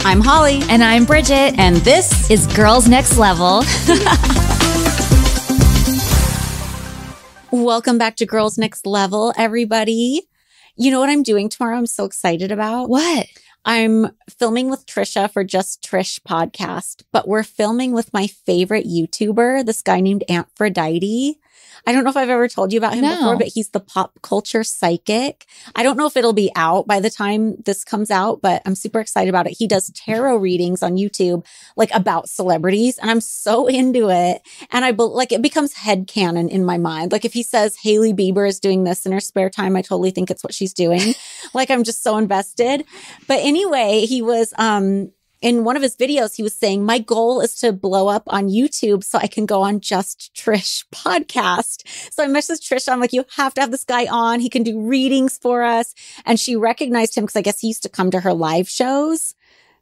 I'm Holly. And I'm Bridget. And this is Girls Next Level. Welcome back to Girls Next Level, everybody. You know what I'm doing tomorrow? I'm so excited about. What? I'm filming with Trisha for Just Trish podcast, but we're filming with my favorite YouTuber, this guy named Aphrodite. I don't know if I've ever told you about him before, but he's the pop culture psychic. I don't know if it'll be out by the time this comes out, but I'm super excited about it. He does tarot readings on YouTube, like about celebrities, and I'm so into it. And it becomes headcanon in my mind. Like if he says Hailey Bieber is doing this in her spare time, I totally think it's what she's doing. Like I'm just so invested. But anyway, he was in one of his videos, he was saying, my goal is to blow up on YouTube so I can go on Just Trish podcast. So I messaged Trish. I'm like, you have to have this guy on. He can do readings for us. And she recognized him because I guess he used to come to her live shows.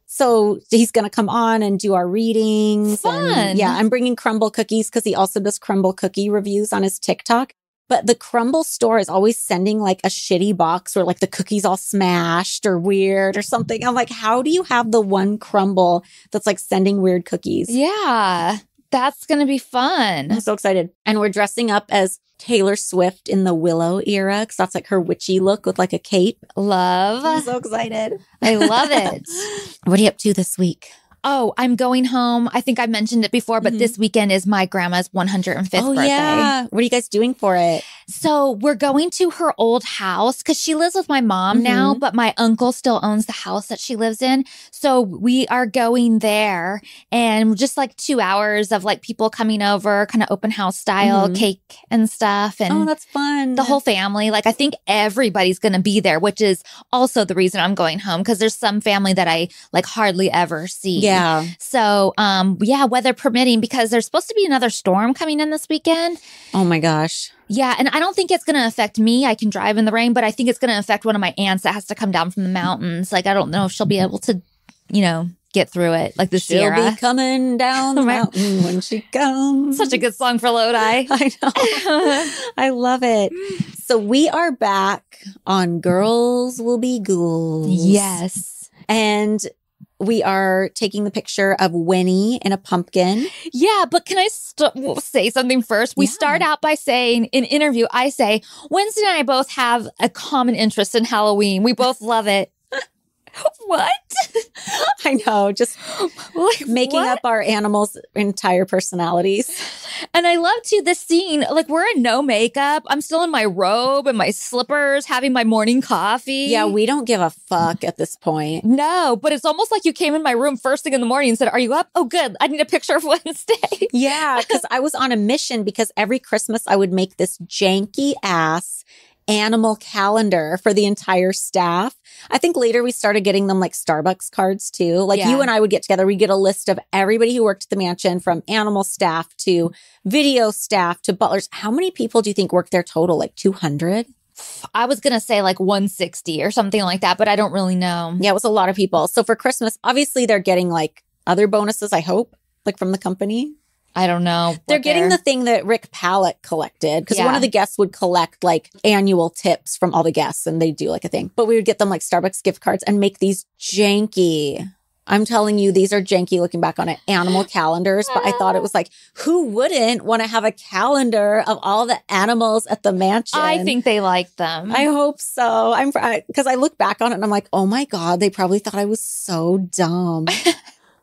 So he's going to come on and do our readings. Fun. And yeah, I'm bringing crumble cookies because he also does crumble cookie reviews on his TikTok. But the crumble store is always sending like a shitty box where like the cookie's all smashed or weird or something. I'm like, how do you have the one crumble that's like sending weird cookies? Yeah, that's going to be fun. I'm so excited. And we're dressing up as Taylor Swift in the Willow era because that's like her witchy look with like a cape. Love. I'm so excited. I love it. What are you up to this week? Oh, I'm going home. I think I mentioned it before, but this weekend is my grandma's 105th birthday. Yeah. What are you guys doing for it? So we're going to her old house because she lives with my mom now, but my uncle still owns the house that she lives in. So we are going there and just like 2 hours of like people coming over, kind of open house style, cake and stuff. And that's fun. The whole family. Like I think everybody's going to be there, which is also the reason I'm going home because there's some family that I like hardly ever see. Yeah. So, weather permitting, because there's supposed to be another storm coming in this weekend. Oh my gosh. Yeah. And I don't think it's going to affect me. I can drive in the rain, but I think it's going to affect one of my aunts that has to come down from the mountains. Like, I don't know if she'll be able to, get through it. Like the Sierra. She'll be coming down the mountain when she comes. Such a good song for Lodi. I know. I love it. So we are back on Girls Will Be Ghouls. Yes. And we are taking the picture of Winnie in a pumpkin. Yeah, but can I say something first? We start out by saying, in interview, I say, Wednesday and I both have a common interest in Halloween. We both love it. What? I know, just like, making up our animals' entire personalities. And I love too this scene, like we're in no makeup. I'm still in my robe and my slippers, having my morning coffee. Yeah, we don't give a fuck at this point. No, but it's almost like you came in my room first thing in the morning and said, are you up? Oh, good. I need a picture of Wednesday. Yeah, because I was on a mission because every Christmas I would make this janky ass animal calendar for the entire staff. I think later we started getting them like Starbucks cards too. Like you and I would get together. We'd get a list of everybody who worked at the mansion, from animal staff to video staff to butlers. How many people do you think worked there total? Like 200? I was going to say like 160 or something like that, but I don't really know. Yeah, it was a lot of people. So for Christmas, obviously they're getting like other bonuses, I hope, like from the company. I don't know. They're getting the thing that Rick Pallet collected because one of the guests would collect like annual tips from all the guests and they do like a thing. But we would get them like Starbucks gift cards and make these janky, I'm telling you, these are janky looking back on it, animal calendars. But I thought it was like, who wouldn't want to have a calendar of all the animals at the mansion? I think they like them. I hope so. Because I look back on it and I'm like, oh my God, they probably thought I was so dumb.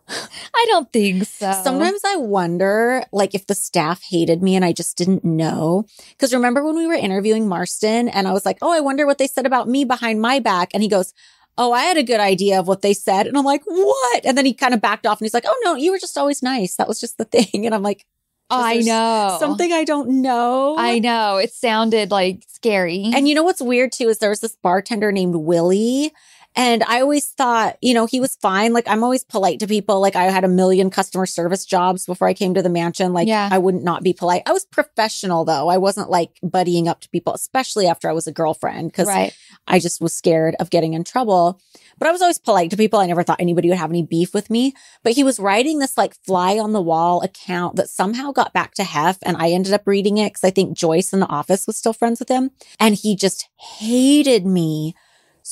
I don't think so. Sometimes I wonder, like, if the staff hated me and I just didn't know. Because remember when we were interviewing Marston and I was like, oh, I wonder what they said about me behind my back. And he goes, oh, I had a good idea of what they said. And I'm like, what? And then he kind of backed off and he's like, oh, no, you were just always nice. That was just the thing. And I'm like, I know. Something I don't know. I know. It sounded like scary. And you know what's weird too is there was this bartender named Willie. And I always thought, he was fine. Like, I'm always polite to people. Like, I had a million customer service jobs before I came to the mansion. Like, I wouldn't not be polite. I was professional, though. I wasn't like buddying up to people, especially after I was a girlfriend, because I just was scared of getting in trouble. But I was always polite to people. I never thought anybody would have any beef with me. But he was writing this like fly on the wall account that somehow got back to Hef. And I ended up reading it because I think Joyce in the office was still friends with him. And he just hated me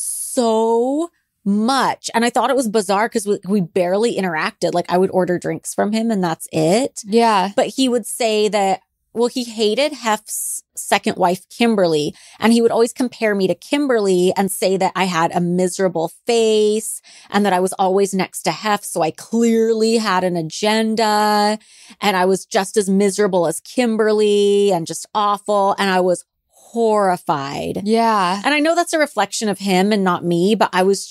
so much. And I thought it was bizarre because we barely interacted. Like I would order drinks from him and that's it. Yeah. But he would say that, well, he hated Hef's second wife, Kimberly. And he would always compare me to Kimberly and say that I had a miserable face and that I was always next to Hef. So I clearly had an agenda and I was just as miserable as Kimberly and just awful. And I was horrified. Yeah. And I know that's a reflection of him and not me, but it's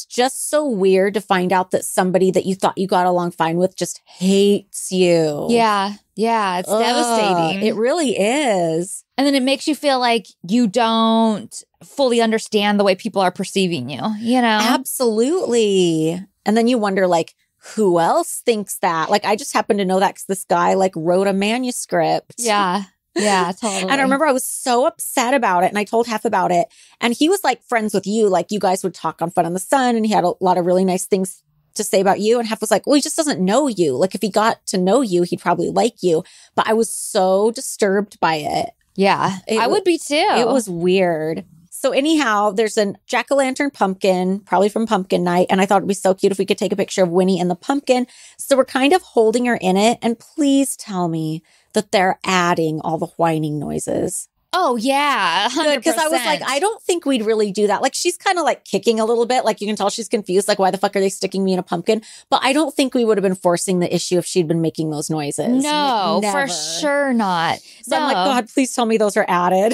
just so weird to find out that somebody that you thought you got along fine with just hates you. Yeah. Yeah. It's devastating. It really is. And then it makes you feel like you don't fully understand the way people are perceiving you, you know? Absolutely. And then you wonder, like, who else thinks that? Like, I just happen to know that because this guy, like, wrote a manuscript. Yeah. Yeah, totally. And I remember I was so upset about it and I told Hef about it. And he was like friends with you. Like you guys would talk on Fun on the Sun and he had a lot of really nice things to say about you. And Hef was like, well, he just doesn't know you. Like if he got to know you, he'd probably like you. But I was so disturbed by it. Yeah, I would be too. It was weird. So anyhow, there's a jack-o'-lantern pumpkin, probably from pumpkin night. And I thought it'd be so cute if we could take a picture of Winnie and the pumpkin. So we're kind of holding her in it. And please tell me that they're adding all the whining noises. Oh, yeah. 100%. Good, because I was like, I don't think we'd really do that. Like, she's kind of like kicking a little bit. Like, you can tell she's confused. Like, why the fuck are they sticking me in a pumpkin? But I don't think we would have been forcing the issue if she'd been making those noises. No, Never. for sure not. So I'm like, God, please tell me those are added.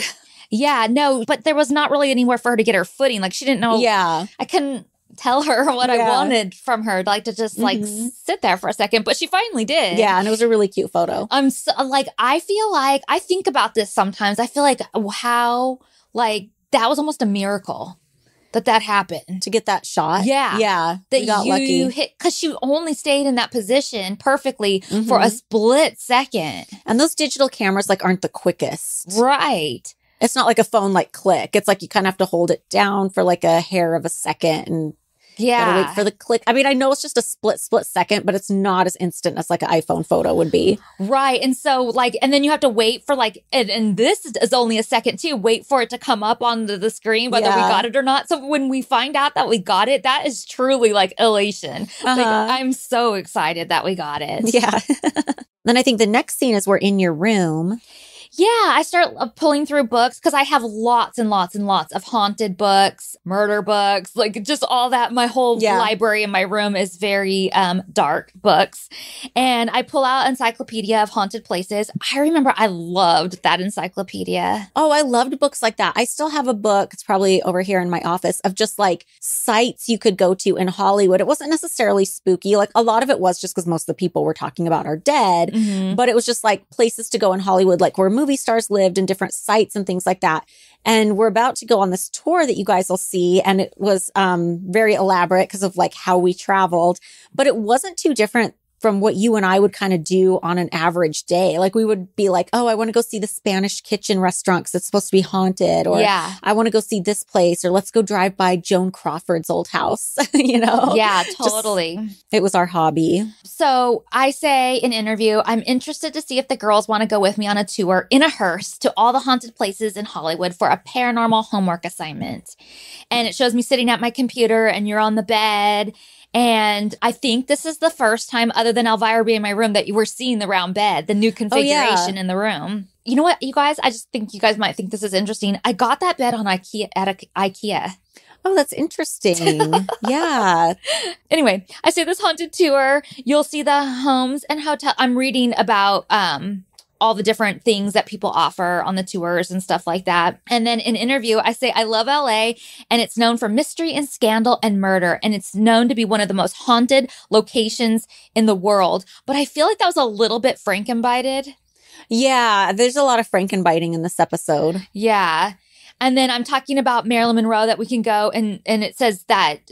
Yeah, no, but there was not really anywhere for her to get her footing. Like, she didn't know. Yeah. I couldn't tell her what I wanted from her, like to just like sit there for a second, but she finally did. Yeah, and it was a really cute photo. I'm so, like, I feel like I think about this sometimes. I feel like how like that was almost a miracle that happened to get that shot. Yeah, that we got lucky. Hit because she only stayed in that position perfectly for a split second. And those digital cameras like aren't the quickest, right? It's not like a phone like click. It's like you kind of have to hold it down for like a hair of a second and gotta wait for the click. I mean, I know it's just a split second, but it's not as instant as like an iPhone photo would be. Right. And so like, and then you have to wait for like, and this is only a second too, wait for it to come up on the screen, whether we got it or not. So when we find out that we got it, that is truly like elation. Like, I'm so excited that we got it. Yeah. Then I think the next scene is we're in your room. Yeah, I start pulling through books because I have lots and lots and lots of haunted books, murder books, like just all that. My whole library in my room is very dark books. And I pull out Encyclopedia of Haunted Places. I remember I loved that encyclopedia. Oh, I loved books like that. I still have a book, it's probably over here in my office, of just like sites you could go to in Hollywood. It wasn't necessarily spooky. Like a lot of it was just because most of the people we're talking about are dead. But it was just like places to go in Hollywood, like where movie stars lived and different sites and things like that. And we're about to go on this tour that you guys will see. And it was very elaborate because of like how we traveled, but it wasn't too different from what you and I would kind of do on an average day. Like we would be like, oh, I want to go see the Spanish Kitchen restaurant because it's supposed to be haunted. Or I want to go see this place, or let's go drive by Joan Crawford's old house, you know? Yeah, totally. It was our hobby. So I say in interview, I'm interested to see if the girls want to go with me on a tour in a hearse to all the haunted places in Hollywood for a paranormal homework assignment. And it shows me sitting at my computer and you're on the bed. And I think this is the first time, other than Elvira being in my room, that you were seeing the round bed, the new configuration in the room. You know what, you guys? I just think you guys might think this is interesting. I got that bed on IKEA. Oh, that's interesting. Yeah. Anyway, I say this haunted tour. You'll see the homes and hotel. I'm reading about all the different things that people offer on the tours and stuff like that. And then in interview, I say, I love LA and it's known for mystery and scandal and murder. And it's known to be one of the most haunted locations in the world. But I feel like that was a little bit Frankenbited. Yeah, there's a lot of Frankenbiting in this episode. Yeah. And then I'm talking about Marilyn Monroe, that we can go and it says that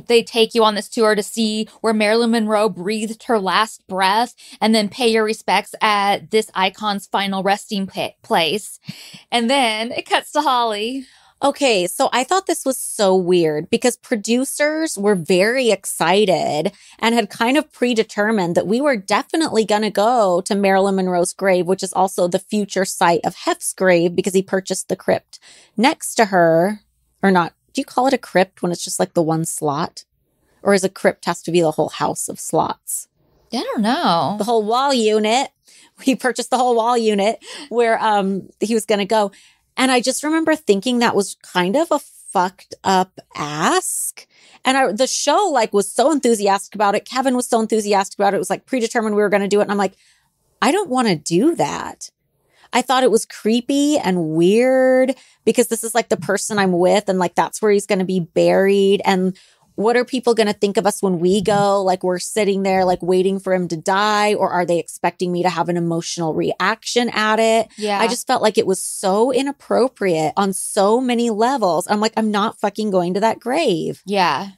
they take you on this tour to see where Marilyn Monroe breathed her last breath and then pay your respects at this icon's final resting place. And then it cuts to Holly. Okay, so I thought this was so weird because producers were very excited and had kind of predetermined that we were definitely going to go to Marilyn Monroe's grave, which is also the future site of Hef's grave because he purchased the crypt next to her, or not. Do do you call it a crypt when it's just like the one slot? Or is a crypt has to be the whole house of slots? I don't know. The whole wall unit. He purchased the whole wall unit where he was going to go. And I just remember thinking that was kind of a fucked up ask. And the show like was so enthusiastic about it. Kevin was so enthusiastic about it. It was like predetermined we were going to do it. And I'm like, I don't want to do that. I thought it was creepy and weird because this is like the person I'm with. And like, that's where he's going to be buried. And what are people going to think of us when we go? Like we're sitting there like waiting for him to die, or are they expecting me to have an emotional reaction at it? Yeah. I just felt like it was so inappropriate on so many levels. I'm like, I'm not fucking going to that grave. Yeah.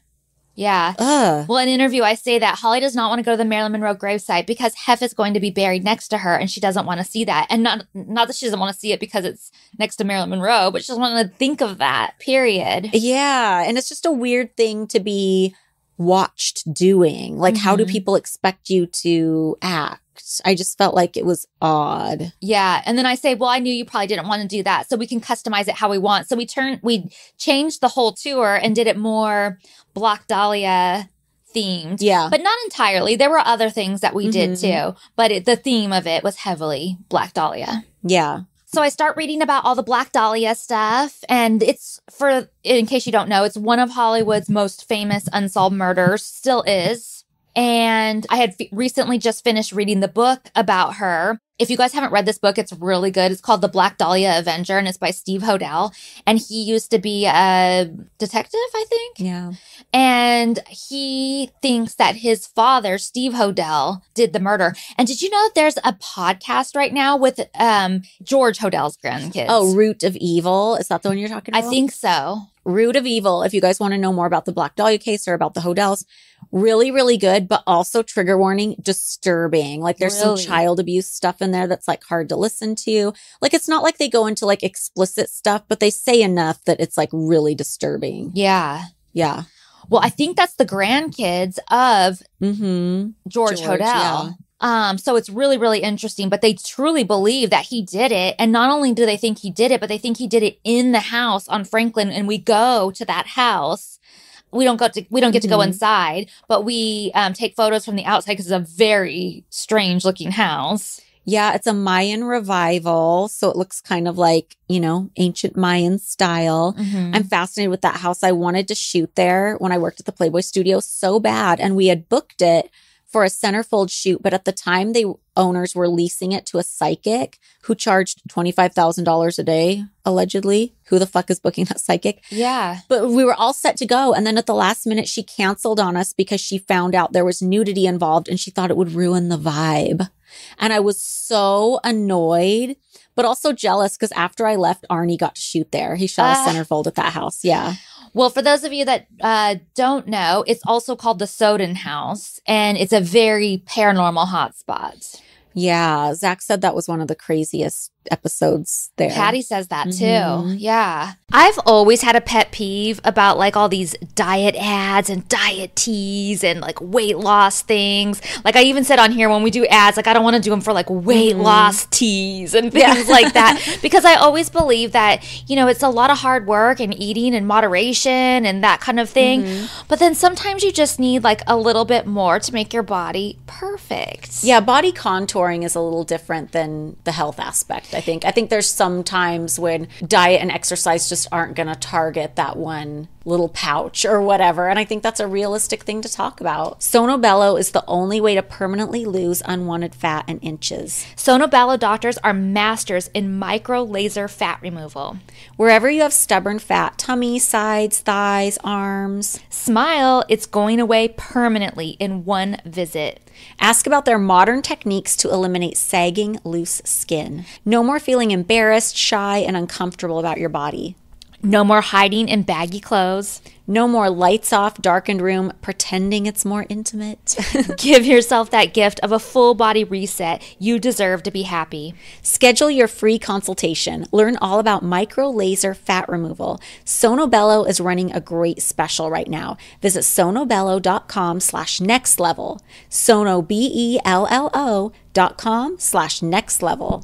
Yeah. Ugh. Well, in an interview, I say that Holly does not want to go to the Marilyn Monroe gravesite because Hef is going to be buried next to her and she doesn't want to see that. And not that she doesn't want to see it because it's next to Marilyn Monroe, but she doesn't want to think of that, period. Yeah. And it's just a weird thing to be watched doing. Like, how do people expect you to act? I just felt like it was odd. Yeah. And then I say, well, I knew you probably didn't want to do that. So we can customize it how we want. So we changed the whole tour and did it more Black Dahlia themed. Yeah. But not entirely. There were other things that we did too. But the theme of it was heavily Black Dahlia. Yeah. So I start reading about all the Black Dahlia stuff. And it's, in case you don't know, it's one of Hollywood's most famous unsolved murders. Still is. And I had recently just finished reading the book about her. If you guys haven't read this book, it's really good. It's called The Black Dahlia Avenger, and it's by Steve Hodel. And he used to be a detective, I think. Yeah. And he thinks that his father, Steve Hodel, did the murder. And did you know that there's a podcast right now with George Hodel's grandkids? Oh, Root of Evil. Is that the one you're talking about? I think so. Root of Evil, if you guys want to know more about the Black Dahlia case or about the Hodels, really, really good, but also trigger warning, disturbing. Like there's some child abuse stuff in there that's like hard to listen to. Like it's not like they go into like explicit stuff, but they say enough that it's like really disturbing. Yeah. Yeah. Well, I think that's the grandkids of George Hodel. Yeah. So it's really, really interesting, but they truly believe that he did it. And not only do they think he did it, but they think he did it in the house on Franklin. And we go to that house. We don't get to go inside, but we take photos from the outside because it's a very strange looking house. Yeah, it's a Mayan revival. So it looks kind of like, ancient Mayan style. I'm fascinated with that house. I wanted to shoot there when I worked at the Playboy Studio so bad. And we had booked it for a centerfold shoot. But at the time, the owners were leasing it to a psychic who charged $25,000 a day, allegedly. Who the fuck is booking that psychic? Yeah. But we were all set to go. And then at the last minute, she canceled on us because she found out there was nudity involved and she thought it would ruin the vibe. And I was so annoyed, but also jealous because after I left, Arnie got to shoot there. He shot a centerfold at that house. Yeah. Well, for those of you that don't know, it's also called the Soden House, and it's a very paranormal hotspot. Yeah. Zach said that was one of the craziest episodes there. Patty says that too. Yeah. I've always had a pet peeve about like all these diet ads and diet teas and like weight loss things. Like I even said on here when we do ads, like I don't want to do them for like weight loss teas and things like that. Because I always believe that, it's a lot of hard work and eating in moderation and that kind of thing. But then sometimes you just need like a little bit more to make your body perfect. Yeah. Body contouring is a little different than the health aspect. I think there's some times when diet and exercise just aren't going to target that one little pouch or whatever. And I think that's a realistic thing to talk about. Sono Bello is the only way to permanently lose unwanted fat in inches. Sono Bello doctors are masters in micro laser fat removal. Wherever you have stubborn fat, tummy, sides, thighs, arms. Smile, it's going away permanently in one visit. Ask about their modern techniques to eliminate sagging, loose skin. No more feeling embarrassed, shy, and uncomfortable about your body. No more hiding in baggy clothes. No more lights off, darkened room, pretending it's more intimate. Give yourself that gift of a full body reset. You deserve to be happy. Schedule your free consultation. Learn all about micro laser fat removal. Sono Bello is running a great special right now. Visit sonobello.com/nextlevel. sonobello.com/nextlevel.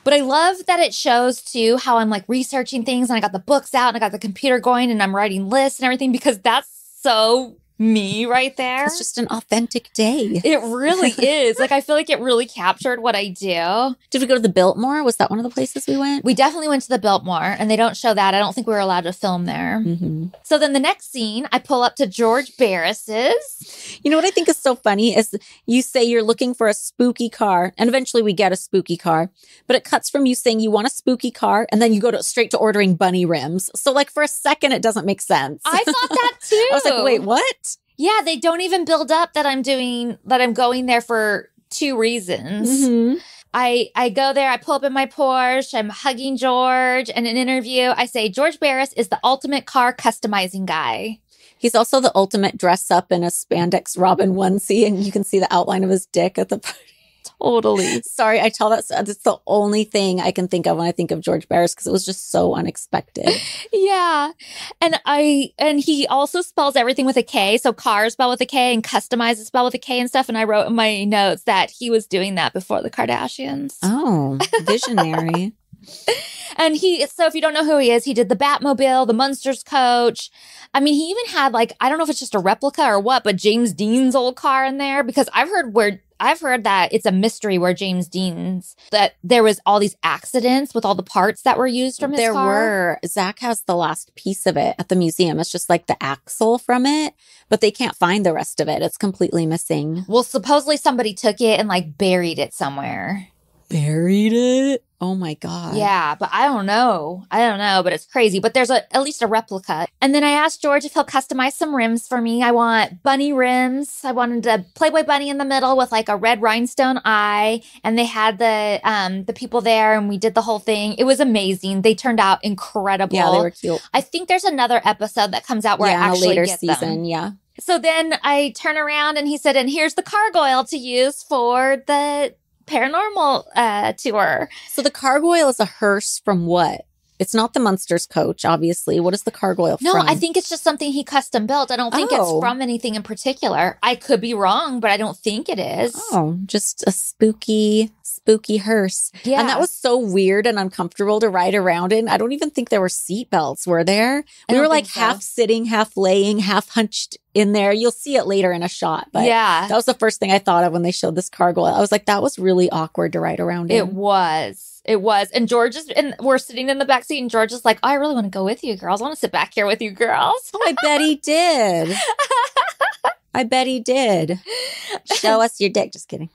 But I love that it shows too how I'm like researching things and I got the books out and I got the computer going and I'm writing lists and everything because that's so me right there. It's just an authentic day. It really is. Like, I feel like it really captured what I do. Did we go to the Biltmore? Was that one of the places we went? We definitely went to the Biltmore, and they don't show that. I don't think we were allowed to film there. Mm-hmm. So then the next scene, I pull up to George Barris's. You know what I think is so funny is you say you're looking for a spooky car, and eventually we get a spooky car, but it cuts from you saying you want a spooky car, and then you go straight to ordering bunny rims. So like for a second, it doesn't make sense. I thought that too. I was like, wait, what? Yeah, they don't even build up that I'm going there for 2 reasons. Mm-hmm. I go there, I pull up in my Porsche, I'm hugging George, and in an interview, I say, George Barris is the ultimate car customizing guy. He's also the ultimate dress up in a spandex Robin onesie, and you can see the outline of his dick at the party. Totally. Sorry, I tell that. It's the only thing I can think of when I think of George Barris because it was just so unexpected. Yeah. And he also spells everything with a K. So car spelled with a K and customize is spelled with a K and stuff. And I wrote in my notes that he was doing that before the Kardashians. Oh, visionary. And so if you don't know who he is, he did the Batmobile, the Munsters coach. I mean, he even had I don't know if it's just a replica or what, but James Dean's old car in there because I've heard that it's a mystery where James Dean's, that there was all these accidents with all the parts that were used from his car. There were. Zach has the last piece of it at the museum. It's just like the axle from it, but they can't find the rest of it. It's completely missing. Well, supposedly somebody took it and buried it somewhere. Buried it? Oh my God. Yeah, but I don't know, but it's crazy. But there's at least a replica. And then I asked George if he'll customize some rims for me. I want bunny rims. I wanted a Playboy bunny in the middle with a red rhinestone eye. And they had the people there and we did the whole thing. It was amazing. They turned out incredible. Yeah, they were cute. I think there's another episode that comes out where I actually later get season, them. Yeah. So then I turn around and he said, and here's the cargo oil to use for the paranormal tour. So the cargo oil is a hearse from what? It's not the Munsters coach, obviously. What is the cargo oil from? No, I think it's just something he custom built. I don't think it's from anything in particular. I could be wrong, but I don't think it is. Oh, just a spooky hearse. Yeah. And that was so weird and uncomfortable to ride around in. I don't even think there were seat belts, were there? We were half sitting, half laying, half hunched in there. You'll see it later in a shot. But yeah, that was the first thing I thought of when they showed this cargo oil. I was like, that was really awkward to ride around in. It was. And we're sitting in the back seat and George is like, oh, I really want to go with you girls. I want to sit back here with you girls. Oh, I bet he did. I bet he did. Show us your dick. Just kidding.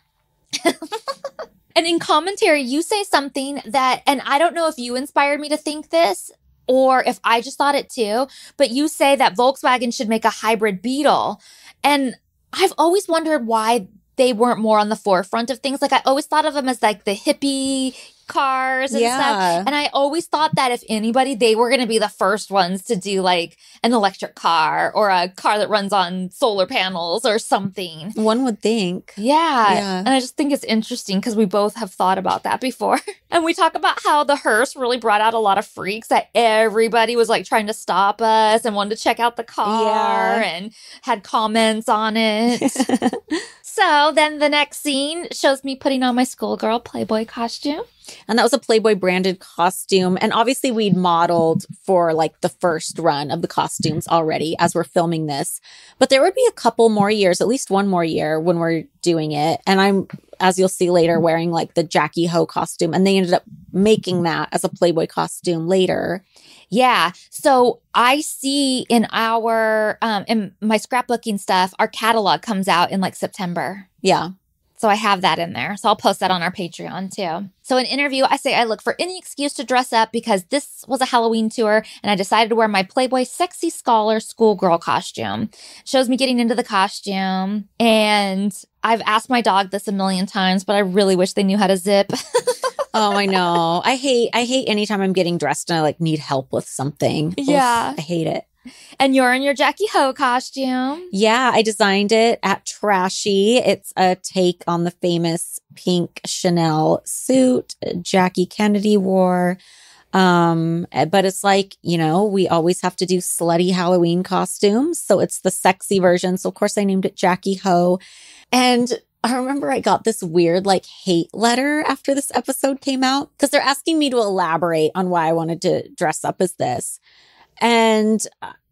And in commentary, you say something that, and I don't know if you inspired me to think this or if I just thought it too, but you say that Volkswagen should make a hybrid Beetle. And I've always wondered why they weren't more on the forefront of things. I always thought of them as the hippie cars and stuff. And I always thought that if anybody, they were going to be the first ones to do an electric car or a car that runs on solar panels or something. One would think. Yeah. And I just think it's interesting because we both have thought about that before. And we talk about how the hearse really brought out a lot of freaks, that everybody was trying to stop us and wanted to check out the car and had comments on it. So then the next scene shows me putting on my schoolgirl Playboy costume. And that was a Playboy branded costume. And obviously we'd modeled for the first run of the costumes already as we're filming this. But there would be a couple more years, at least one more year when we're doing it. And I'm, as you'll see later, wearing the Jackie Ho costume. And they ended up making that as a Playboy costume later. Yeah. So I see in in my scrapbooking stuff, our catalog comes out in September. Yeah. So I have that in there. So I'll post that on our Patreon too. So in interview, I say I look for any excuse to dress up because this was a Halloween tour and I decided to wear my Playboy Sexy Scholar schoolgirl costume. Shows me getting into the costume. And I've asked my dog this a million times, but I really wish they knew how to zip. Oh, I know. I hate anytime I'm getting dressed and I need help with something. Yeah. Oof, I hate it. And you're in your Jackie Ho costume. Yeah, I designed it at Trashy. It's a take on the famous pink Chanel suit Jackie Kennedy wore. But it's we always have to do slutty Halloween costumes. So it's the sexy version. So of course I named it Jackie Ho. And I remember I got this weird like hate letter after this episode came out because they're asking me to elaborate on why I wanted to dress up as this. And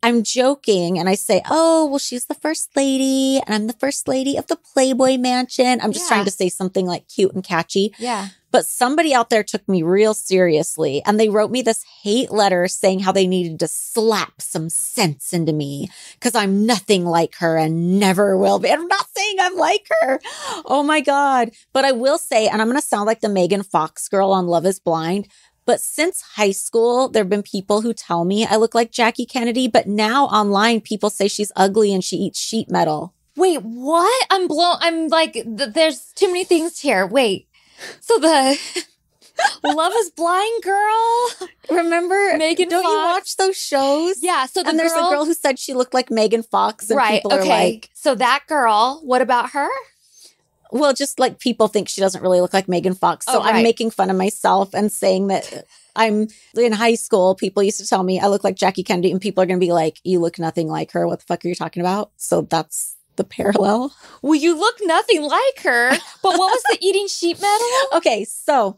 I'm joking and I say, oh, well, she's the first lady and I'm the first lady of the Playboy Mansion. I'm just trying to say something like cute and catchy. Yeah. But somebody out there took me real seriously and they wrote me this hate letter saying how they needed to slap some sense into me because I'm nothing like her and never will be. And I'm not saying I'm like her. Oh my God. But I will say, and I'm going to sound like the Megan Fox girl on Love is Blind, but since high school, there have been people who tell me I look like Jackie Kennedy, but now online people say she's ugly and she eats sheet metal. Wait, what? I'm blown. I'm like, there's too many things here. Wait. So the Love is Blind girl, remember Megan Don't Fox? You watch those shows? Yeah. So there's a girl who said she looked like Megan Fox, and right, people are like, so that girl. What about her? Well, just like people think she doesn't really look like Megan Fox, so I'm making fun of myself and saying that I'm in high school. People used to tell me I look like Jackie Kennedy, and people are going to be like, "You look nothing like her. What the fuck are you talking about?" So that's the parallel. Well, you look nothing like her, but what was the eating sheet metal? Okay, so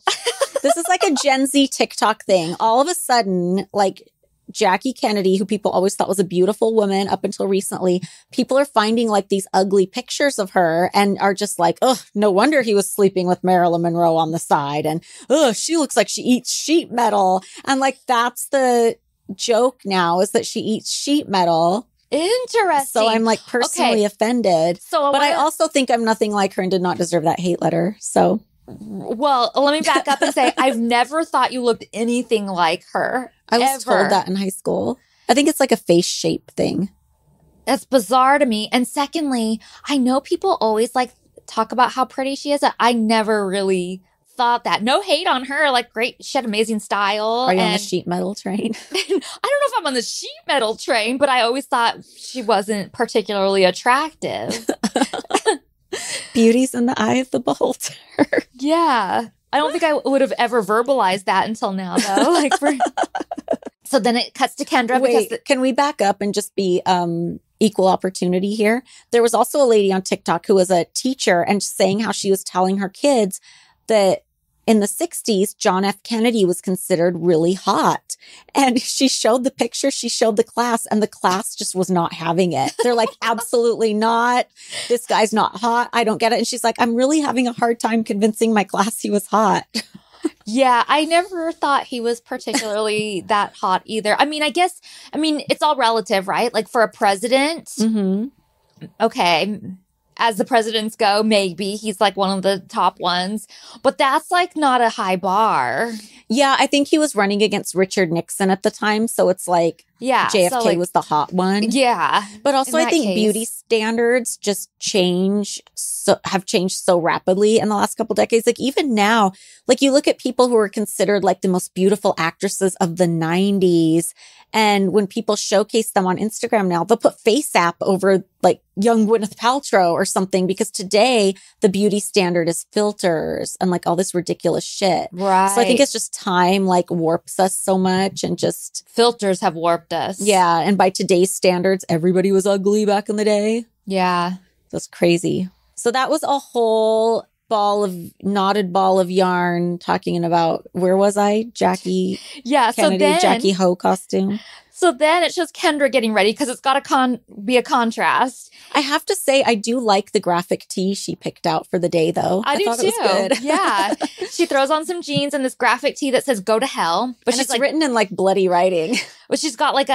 this is like a Gen Z TikTok thing. All of a sudden, like Jackie Kennedy, who people always thought was a beautiful woman up until recently, people are finding like these ugly pictures of her and are just like, oh, no wonder he was sleeping with Marilyn Monroe on the side. And, oh, she looks like she eats sheet metal. And like, that's the joke now, is that she eats sheet metal. Interesting. So I'm like personally offended. But I also think I'm nothing like her and did not deserve that hate letter. So, well, let me back up and say I've never thought you looked anything like her. I was told that in high school. I think it's like a face shape thing. That's bizarre to me. And secondly, I know people always like talk about how pretty she is. I never really thought that. No hate on her. Like, great. She had amazing style. Are you on the sheet metal train? I don't know if I'm on the sheet metal train, but I always thought she wasn't particularly attractive. Beauty's in the eye of the beholder. Yeah. I don't think I would have ever verbalized that until now, though. So then it cuts to Kendra. Wait, can we back up and just be equal opportunity here? There was also a lady on TikTok who was a teacher and saying how she was telling her kids that in the 60s, John F. Kennedy was considered really hot. And she showed the picture, she showed the class, and the class just was not having it. They're like, absolutely not. This guy's not hot. I don't get it. And she's like, I'm really having a hard time convincing my class he was hot. Yeah, I never thought he was particularly that hot either. I mean, it's all relative, right? Like for a president, okay, as the presidents go, maybe he's like one of the top ones, but that's like not a high bar. Yeah, I think he was running against Richard Nixon at the time. So it's like, JFK was the hot one. Yeah. But also I think beauty standards just have changed so rapidly in the last couple decades. Like even now, like you look at people who are considered like the most beautiful actresses of the 90s. And when people showcase them on Instagram now, they'll put FaceApp over like young Gwyneth Paltrow or something, because today the beauty standard is filters and like all this ridiculous shit. Right. So I think it's just time like warps us so much, and just filters have warped us. Yeah. And by today's standards, everybody was ugly back in the day. Yeah. That's crazy. So that was a whole knotted ball of yarn talking about, where was I? Jackie Kennedy, Jackie Ho costume. So then it shows Kendra getting ready because it's got to be a contrast. I have to say, I do like the graphic tee she picked out for the day, though. I do thought too. It was good. Yeah. She throws on some jeans and this graphic tee that says "Go to Hell," but she's written in like bloody writing. But she's got like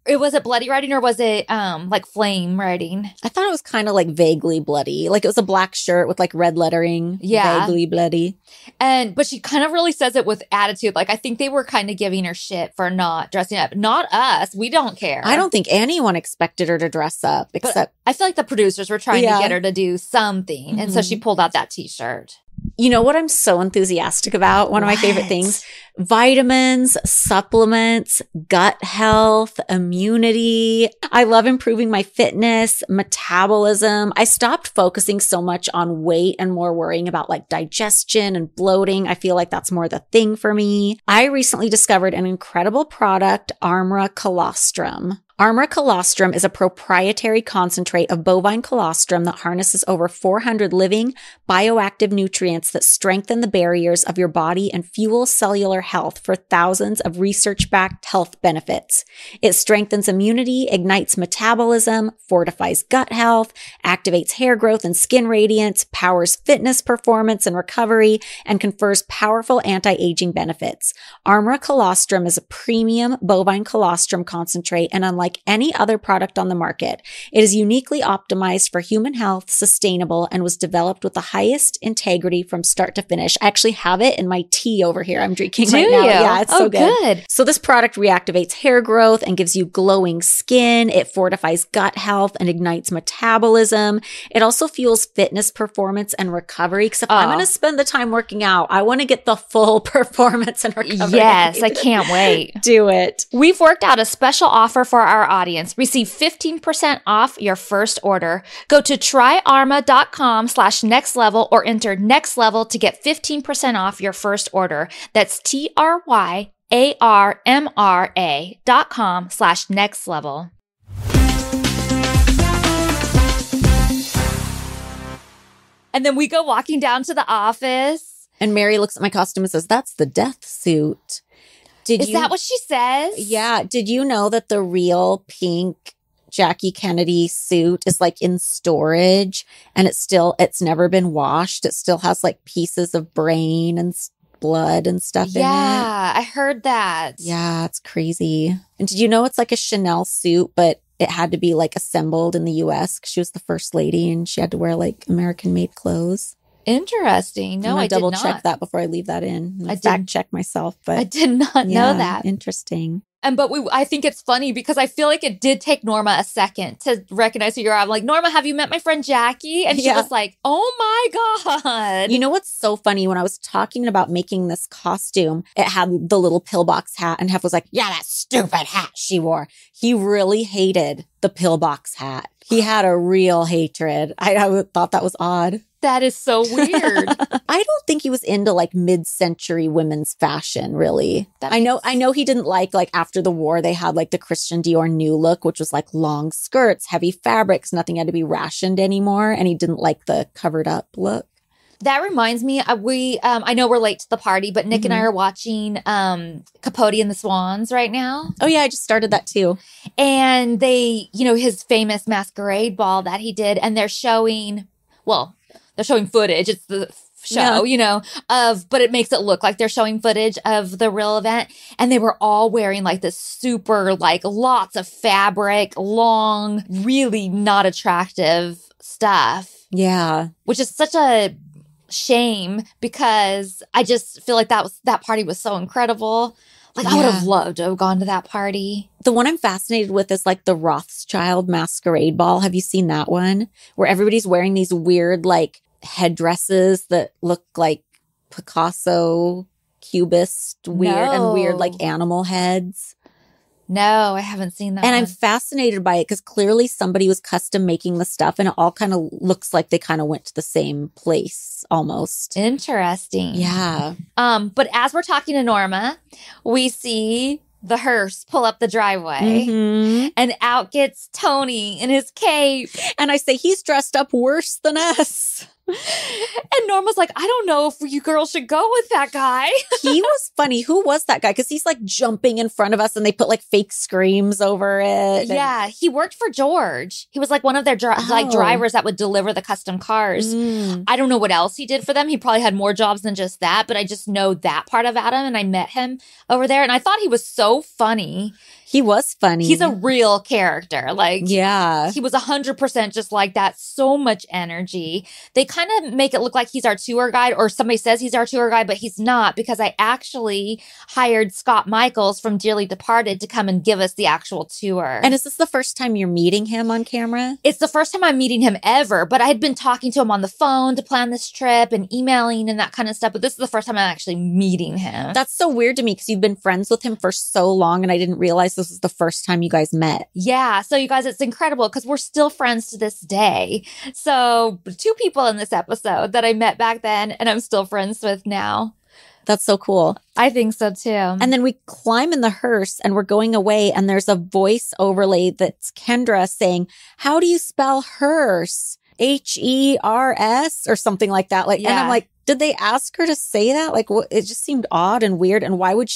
was it bloody writing or was it like flame writing? I thought it was kind of like vaguely bloody. Like it was a black shirt with like red lettering. Yeah. Vaguely bloody. But she kind of really says it with attitude. Like I think they were kind of giving her shit for not dressing up. Not us. We don't care. I don't think anyone expected her to dress up except. I feel like the producers were trying to get her to do something. And so she pulled out that t-shirt. You know what I'm so enthusiastic about? One of my favorite things. Vitamins, supplements, gut health, immunity. I love improving my fitness, metabolism. I stopped focusing so much on weight and more worrying about like digestion and bloating. I feel like that's more the thing for me. I recently discovered an incredible product, Armra Colostrum. Armor colostrum is a proprietary concentrate of bovine colostrum that harnesses over 400 living bioactive nutrients that strengthen the barriers of your body and fuel cellular health for thousands of research-backed health benefits. It strengthens immunity, ignites metabolism, fortifies gut health, activates hair growth and skin radiance, powers fitness performance and recovery, and confers powerful anti-aging benefits. Armor colostrum is a premium bovine colostrum concentrate, and unlike any other product on the market, it is uniquely optimized for human health, sustainable, and was developed with the highest integrity from start to finish. I actually have it in my tea over here I'm drinking right now. Yeah, it's so good. So this product reactivates hair growth and gives you glowing skin. It fortifies gut health and ignites metabolism. It also fuels fitness performance and recovery. Because if I'm going to spend the time working out, I want to get the full performance and recovery. Yes, I can't wait. Do it. We've worked out a special offer for our audience. Receive 15% off your first order. Go to tryarma.com/nextlevel or enter next level to get 15% off your first order. That's TRYARMRA.com/nextlevel. And then we go walking down to the office. And Mary looks at my costume and says, "That's the death suit." Is that what she says? Yeah. Did you know that the real pink Jackie Kennedy suit is like in storage and it's never been washed? It still has like pieces of brain and blood and stuff in it. Yeah, I heard that. Yeah, it's crazy. And did you know it's like a Chanel suit, but it had to be like assembled in the US because she was the first lady and she had to wear like American made clothes. Interesting. No, I did not. Double check that before I leave that in. I fact check myself, but I did not know that. Interesting. I think it's funny because I feel like it did take Norma a second to recognize who you are. I'm like, Norma, have you met my friend Jackie? And she was like, oh my God. You know what's so funny? When I was talking about making this costume, it had the little pillbox hat and Hef was like, yeah, that stupid hat she wore. He really hated the pillbox hat. He had a real hatred. I thought that was odd. That is so weird. I don't think he was into like mid-century women's fashion, really. I know he didn't like after the war, they had like the Christian Dior new look, which was like long skirts, heavy fabrics, nothing had to be rationed anymore. And he didn't like the covered up look. That reminds me, I know we're late to the party, but Nick and I are watching Capote and the Swans right now. Oh yeah, I just started that too. And they, his famous masquerade ball that he did, and they're showing footage. It's the show, but it makes it look like they're showing footage of the real event. And they were all wearing like this super, like lots of fabric, long, really not attractive stuff. Yeah. Which is such a shame because I just feel like that party was so incredible. Like I would have loved to have gone to that party. The one I'm fascinated with is like the Rothschild masquerade ball. Have you seen that one? Where everybody's wearing these weird like headdresses that look like Picasso, Cubist, weird like animal heads. No, I haven't seen that. And I'm fascinated by it because clearly somebody was custom making the stuff and it all kind of looks like they kind of went to the same place almost. Interesting. Yeah. But as we're talking to Norma, we see the hearse pull up the driveway and out gets Tony in his cape. And I say, he's dressed up worse than us. And Norma's like, I don't know if you girls should go with that guy. He was funny. Who was that guy? Because he's like jumping in front of us and they put like fake screams over it. Yeah, he worked for George. He was like one of their drivers that would deliver the custom cars. I don't know what else he did for them. He probably had more jobs than just that, but I just know that part about him. And I met him over there and I thought he was so funny. He was funny. He's a real character. Like, yeah, he was 100% just like that. So much energy. They kind of make it look like he's our tour guide, or somebody says he's our tour guide, but he's not, because I actually hired Scott Michaels from Dearly Departed to come and give us the actual tour. And is this the first time you're meeting him on camera? It's the first time I'm meeting him ever, but I had been talking to him on the phone to plan this trip and emailing and that kind of stuff. But this is the first time I'm actually meeting him. That's so weird to me because you've been friends with him for so long and I didn't realize this was the first time you guys met. Yeah. So you guys, it's incredible because we're still friends to this day. So 2 people in this episode that I met back then and I'm still friends with now. That's so cool. I think so too. And then we climb in the hearse and we're going away and there's a voice overlay that's Kendra saying, how do you spell hearse? H-E-R-S or something like that. Like, and I'm like, did they ask her to say that? Like, what? It just seemed odd and weird. And why would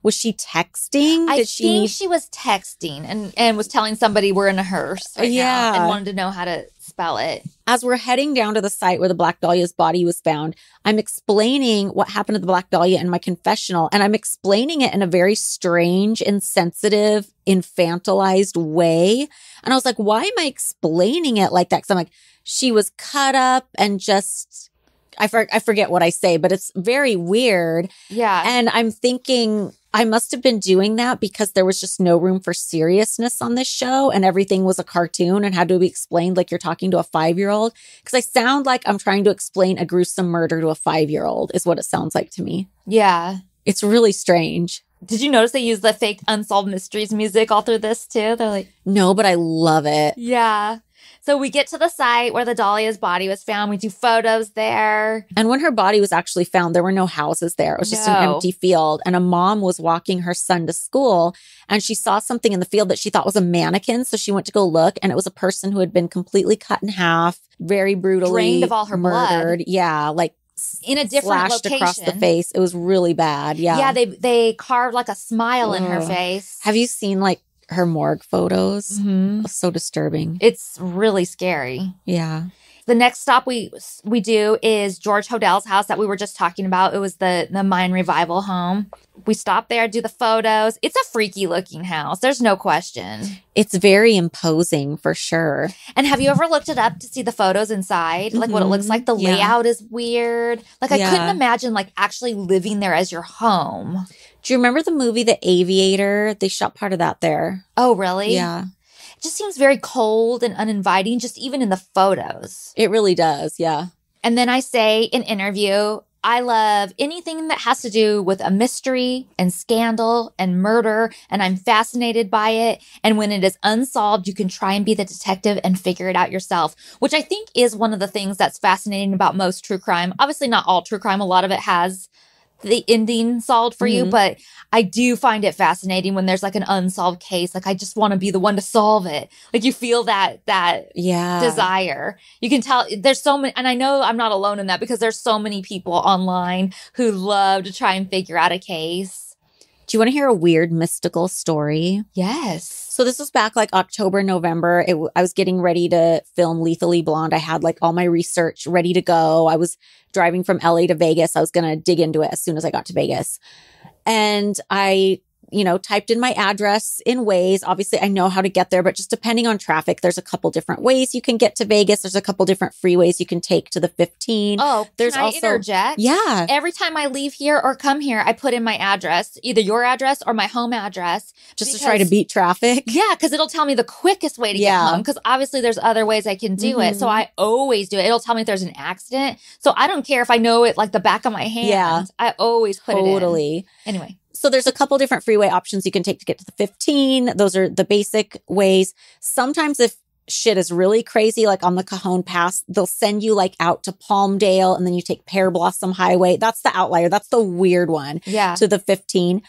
was she texting? I think she was texting and was telling somebody we're in a hearse right now and wanted to know how to spell it. As we're heading down to the site where the Black Dahlia's body was found, I'm explaining what happened to the Black Dahlia in my confessional. And I'm explaining it in a very strange, insensitive, infantilized way. And I was like, why am I explaining it like that? Because I'm like, she was cut up and just... I forget what I say, but it's very weird. Yeah. And I'm thinking I must have been doing that because there was just no room for seriousness on this show and everything was a cartoon and had to be explained like you're talking to a 5-year-old. Because I sound like I'm trying to explain a gruesome murder to a 5-year-old is what it sounds like to me. Yeah. It's really strange. Did you notice they use the fake Unsolved Mysteries music all through this too? They're like... No, but I love it. Yeah. So we get to the site where the Dahlia's body was found. We do photos there. And when her body was actually found, there were no houses there. It was just an empty field. And a mom was walking her son to school and she saw something in the field that she thought was a mannequin. So she went to go look and it was a person who had been completely cut in half, very brutally drained of all her murdered. blood. Yeah, like in a different slashed location across the face. It was really bad. Yeah. Yeah, they carved like a smile in her face. Have you seen like her morgue photos? Mm-hmm. So disturbing. It's really scary. Yeah. The next stop we do is George Hodell's house that we were just talking about. It was the mine revival home. We stop there, do the photos. It's a freaky looking house. There's no question. It's very imposing for sure. And have you ever looked it up to see the photos inside? Like what it looks like? The layout is weird. Like I couldn't imagine like actually living there as your home. Do you remember the movie The Aviator? They shot part of that there. Oh, really? Yeah. It just seems very cold and uninviting, just even in the photos. It really does, yeah. And then I say in interview, I love anything that has to do with a mystery and scandal and murder, and I'm fascinated by it. And when it is unsolved, you can try and be the detective and figure it out yourself, which I think is one of the things that's fascinating about most true crime. Obviously, not all true crime. A lot of it has the ending solved for you, but I do find it fascinating when there's like an unsolved case. Like I just want to be the one to solve it. Like you feel that desire. You can tell there's so many, and I know I'm not alone in that because there's so many people online who love to try and figure out a case. Do you want to hear a weird mystical story? Yes. So this was back like October, November. I was getting ready to film Lethally Blonde. I had like all my research ready to go. I was driving from LA to Vegas. I was going to dig into it as soon as I got to Vegas. And I, typed in my address in Waze. Obviously, I know how to get there, but just depending on traffic, there's a couple different ways you can get to Vegas. There's a couple different freeways you can take to the 15. Oh, there's can I interject? Yeah. Every time I leave here or come here, I put in my address, either your address or my home address. Just to try to beat traffic? Yeah, because it'll tell me the quickest way to get home. Because obviously there's other ways I can do it. So I always do it. It'll tell me if there's an accident. So I don't care if I know it like the back of my hand. Yeah. I always put it in. Totally. Anyway. So there's a couple different freeway options you can take to get to the 15. Those are the basic ways. Sometimes if shit is really crazy, like on the Cajon Pass, they'll send you like out to Palmdale and then you take Pear Blossom Highway. That's the outlier. That's the weird one. Yeah. To the 15.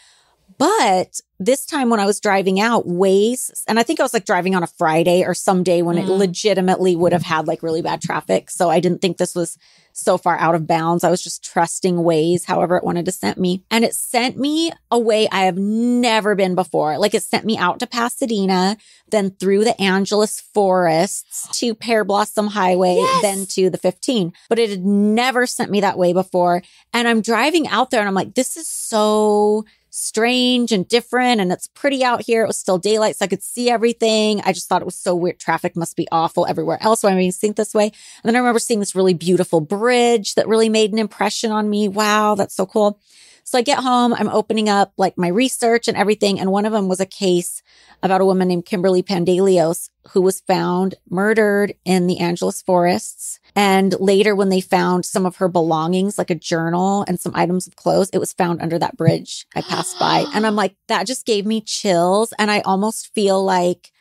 But this time when I was driving out, Waze, and I think I was like driving on a Friday or some day when it legitimately would have had like really bad traffic. So I didn't think this was so far out of bounds. I was just trusting Waze, however it wanted to send me. And it sent me a way I have never been before. Like it sent me out to Pasadena, then through the Angeles forests to Pear Blossom Highway, then to the 15. But it had never sent me that way before. And I'm driving out there and I'm like, this is so strange and different and it's pretty out here. It was still daylight so I could see everything. I just thought it was so weird. Traffic must be awful everywhere else. Why am I seeing this way? And then I remember seeing this really beautiful bridge that really made an impression on me. Wow, that's so cool. So I get home, I'm opening up like my research and everything. And one of them was a case about a woman named Kimberly Pandelios who was found murdered in the Angeles forests. And later when they found some of her belongings, like a journal and some items of clothes, it was found under that bridge I passed by. And I'm like, that just gave me chills. And I almost feel like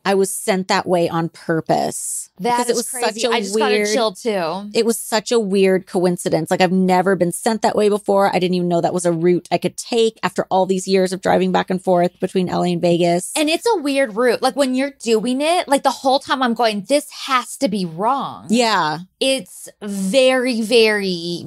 I was sent that way on purpose. That is crazy. I just got a chill too. It was such a weird coincidence. Like I've never been sent that way before. I didn't even know that was a route I could take after all these years of driving back and forth between LA and Vegas. And it's a weird route. Like when you're doing it, like the whole time I'm going, this has to be wrong. Yeah. It's very, very,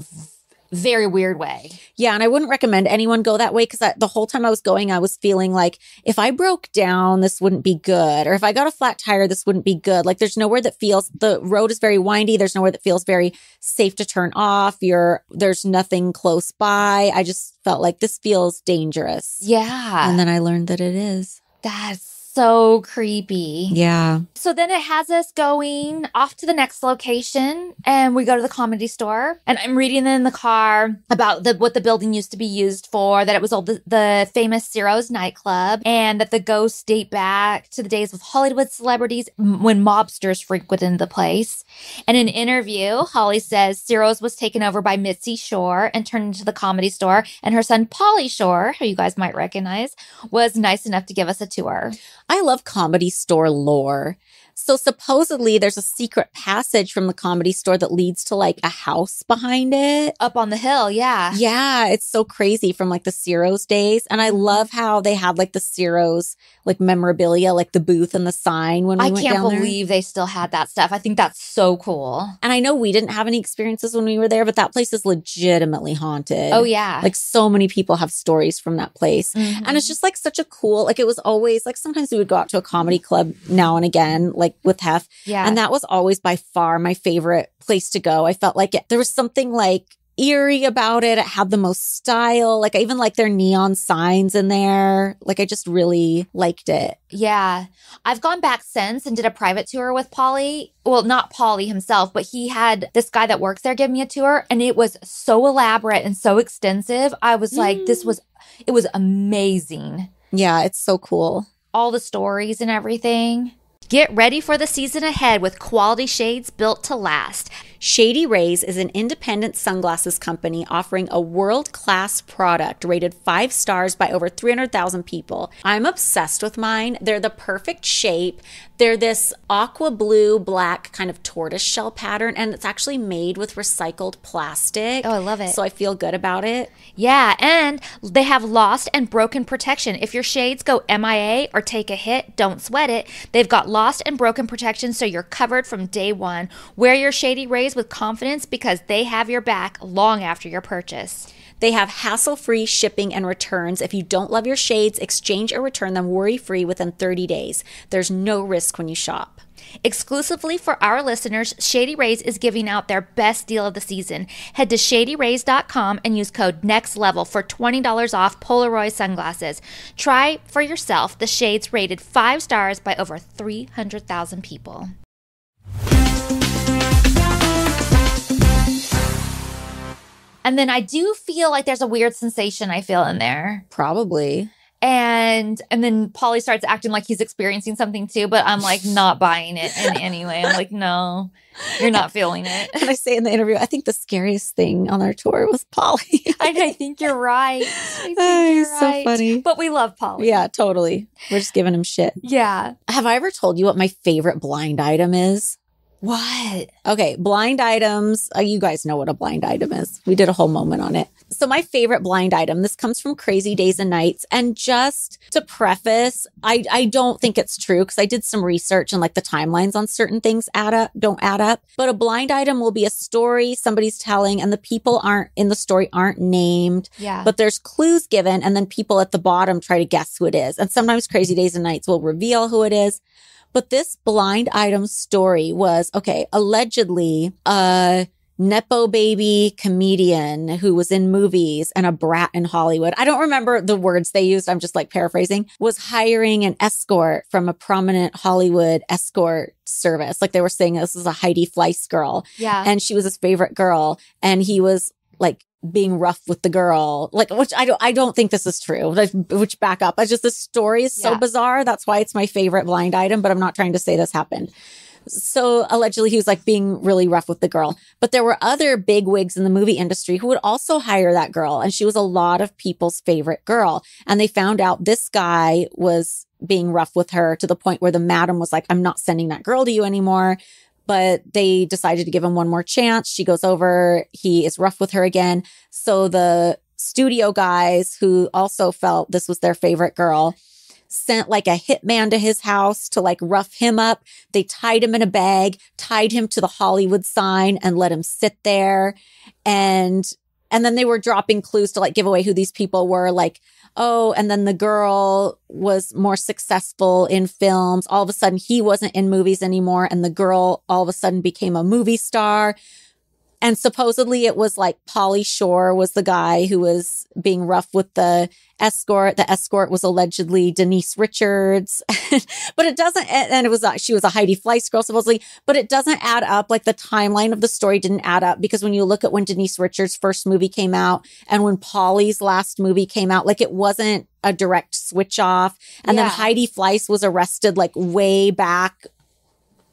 very weird way. Yeah. And I wouldn't recommend anyone go that way because the whole time I was going, I was feeling like if I broke down, this wouldn't be good. Or if I got a flat tire, this wouldn't be good. Like there's nowhere that feels, the road is very windy. There's nowhere that feels very safe to turn off. There's nothing close by. I just felt like this feels dangerous. Yeah. And then I learned that it is. That's so creepy. Yeah. So then it has us going off to the next location and we go to the Comedy Store. And I'm reading in the car about what the building used to be used for, that it was the famous Ciro's nightclub, and that the ghosts date back to the days of Hollywood celebrities when mobsters frequented the place. In an interview, Holly says Ciro's was taken over by Mitzi Shore and turned into the Comedy Store. And her son, Pauly Shore, who you guys might recognize, was nice enough to give us a tour. I love Comedy Store lore. So supposedly there's a secret passage from the Comedy Store that leads to like a house behind it. Up on the hill, yeah. Yeah, it's so crazy from like the Ciro's days. And I love how they had like the Ciro's like memorabilia, like the booth and the sign when we went down there. I can't believe they still had that stuff. I think that's so cool. And I know we didn't have any experiences when we were there, but that place is legitimately haunted. Oh, yeah. Like so many people have stories from that place. Mm-hmm. And it's just like such a cool, like it was always like sometimes we would go out to a comedy club now and again, like with Hef. Yeah. And that was always by far my favorite place to go. I felt like there was something like eerie about it. It had the most style. Like I even like their neon signs in there. Like I just really liked it. Yeah. I've gone back since and did a private tour with Pauly. Well, not Pauly himself, but he had this guy that works there give me a tour, and it was so elaborate and so extensive. I was like, it was amazing. Yeah, it's so cool. All the stories and everything. Get ready for the season ahead with quality shades built to last. Shady Rays is an independent sunglasses company offering a world-class product rated 5 stars by over 300,000 people. I'm obsessed with mine. They're the perfect shape. They're this aqua blue, black kind of tortoise shell pattern, and it's actually made with recycled plastic. Oh, I love it. So I feel good about it. Yeah, and they have lost and broken protection. If your shades go MIA or take a hit, don't sweat it. They've got lost and broken protection, so you're covered from day one. Wear your Shady Rays with confidence because they have your back long after your purchase. They have hassle-free shipping and returns. If you don't love your shades, exchange or return them worry-free within 30 days. There's no risk when you shop. Exclusively for our listeners, Shady Rays is giving out their best deal of the season. Head to shadyrays.com and use code NEXTLEVEL for $20 off Polaroid sunglasses. Try for yourself the shades rated 5 stars by over 300,000 people. And then I do feel like there's a weird sensation I feel in there. Probably. And then Pauly starts acting like he's experiencing something too, but I'm like not buying it in any way. I'm like, no, you're not feeling it. And I say in the interview, I think the scariest thing on our tour was Pauly. I think you're right. He's so funny. But we love Pauly. Yeah, totally. We're just giving him shit. Yeah. Have I ever told you what my favorite blind item is? What? Okay, blind items. You guys know what a blind item is. We did a whole moment on it. So my favorite blind item, this comes from Crazy Days and Nights. And just to preface, I don't think it's true because I did some research and like the timelines on certain things don't add up. But a blind item will be a story somebody's telling and the people in the story aren't named. Yeah. But there's clues given and then people at the bottom try to guess who it is. And sometimes Crazy Days and Nights will reveal who it is. But this blind item story was, allegedly a Nepo baby comedian who was in movies and a brat in Hollywood. I don't remember the words they used. I'm just like paraphrasing. Was hiring an escort from a prominent Hollywood escort service. Like they were saying this is a Heidi Fleiss girl. Yeah. And she was his favorite girl. And he was like being rough with the girl, like, which I don't think this is true, which back up. It's just the story is so bizarre. That's why it's my favorite blind item, but I'm not trying to say this happened. So allegedly he was like being really rough with the girl, but there were other big wigs in the movie industry who would also hire that girl. And she was a lot of people's favorite girl. And they found out this guy was being rough with her to the point where the madam was like, I'm not sending that girl to you anymore. But they decided to give him one more chance. She goes over. He is rough with her again. So the studio guys, who also felt this was their favorite girl, sent like a hitman to his house to like rough him up. They tied him in a bag, tied him to the Hollywood sign and let him sit there. And then they were dropping clues to like give away who these people were. Like, oh, and then the girl was more successful in films. All of a sudden he wasn't in movies anymore. And the girl all of a sudden became a movie star. And supposedly it was like Pauly Shore was the guy who was being rough with the escort. The escort was allegedly Denise Richards, but it doesn't, and it was, she was a Heidi Fleiss girl supposedly, but it doesn't add up. Like the timeline of the story didn't add up because when you look at when Denise Richards' first movie came out and when Pauly's last movie came out, like it wasn't a direct switch off. And then Heidi Fleiss was arrested like way back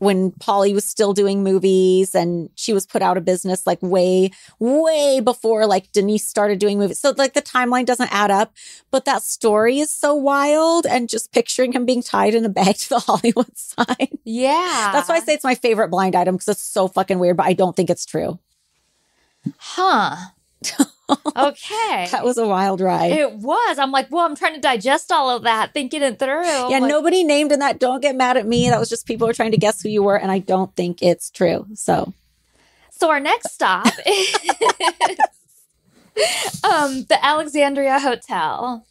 when Pauly was still doing movies and she was put out of business like way, way before like Denise started doing movies. So like the timeline doesn't add up, but that story is so wild and just picturing him being tied in a bag to the Hollywood sign. Yeah. That's why I say it's my favorite blind item because it's so fucking weird, but I don't think it's true. Huh. Okay. That was a wild ride. It was. I'm like, well, I'm trying to digest all of that, thinking it through. Yeah, like, nobody named in that. Don't get mad at me. That was just people were trying to guess who you were, and I don't think it's true. So our next stop is the Alexandria Hotel.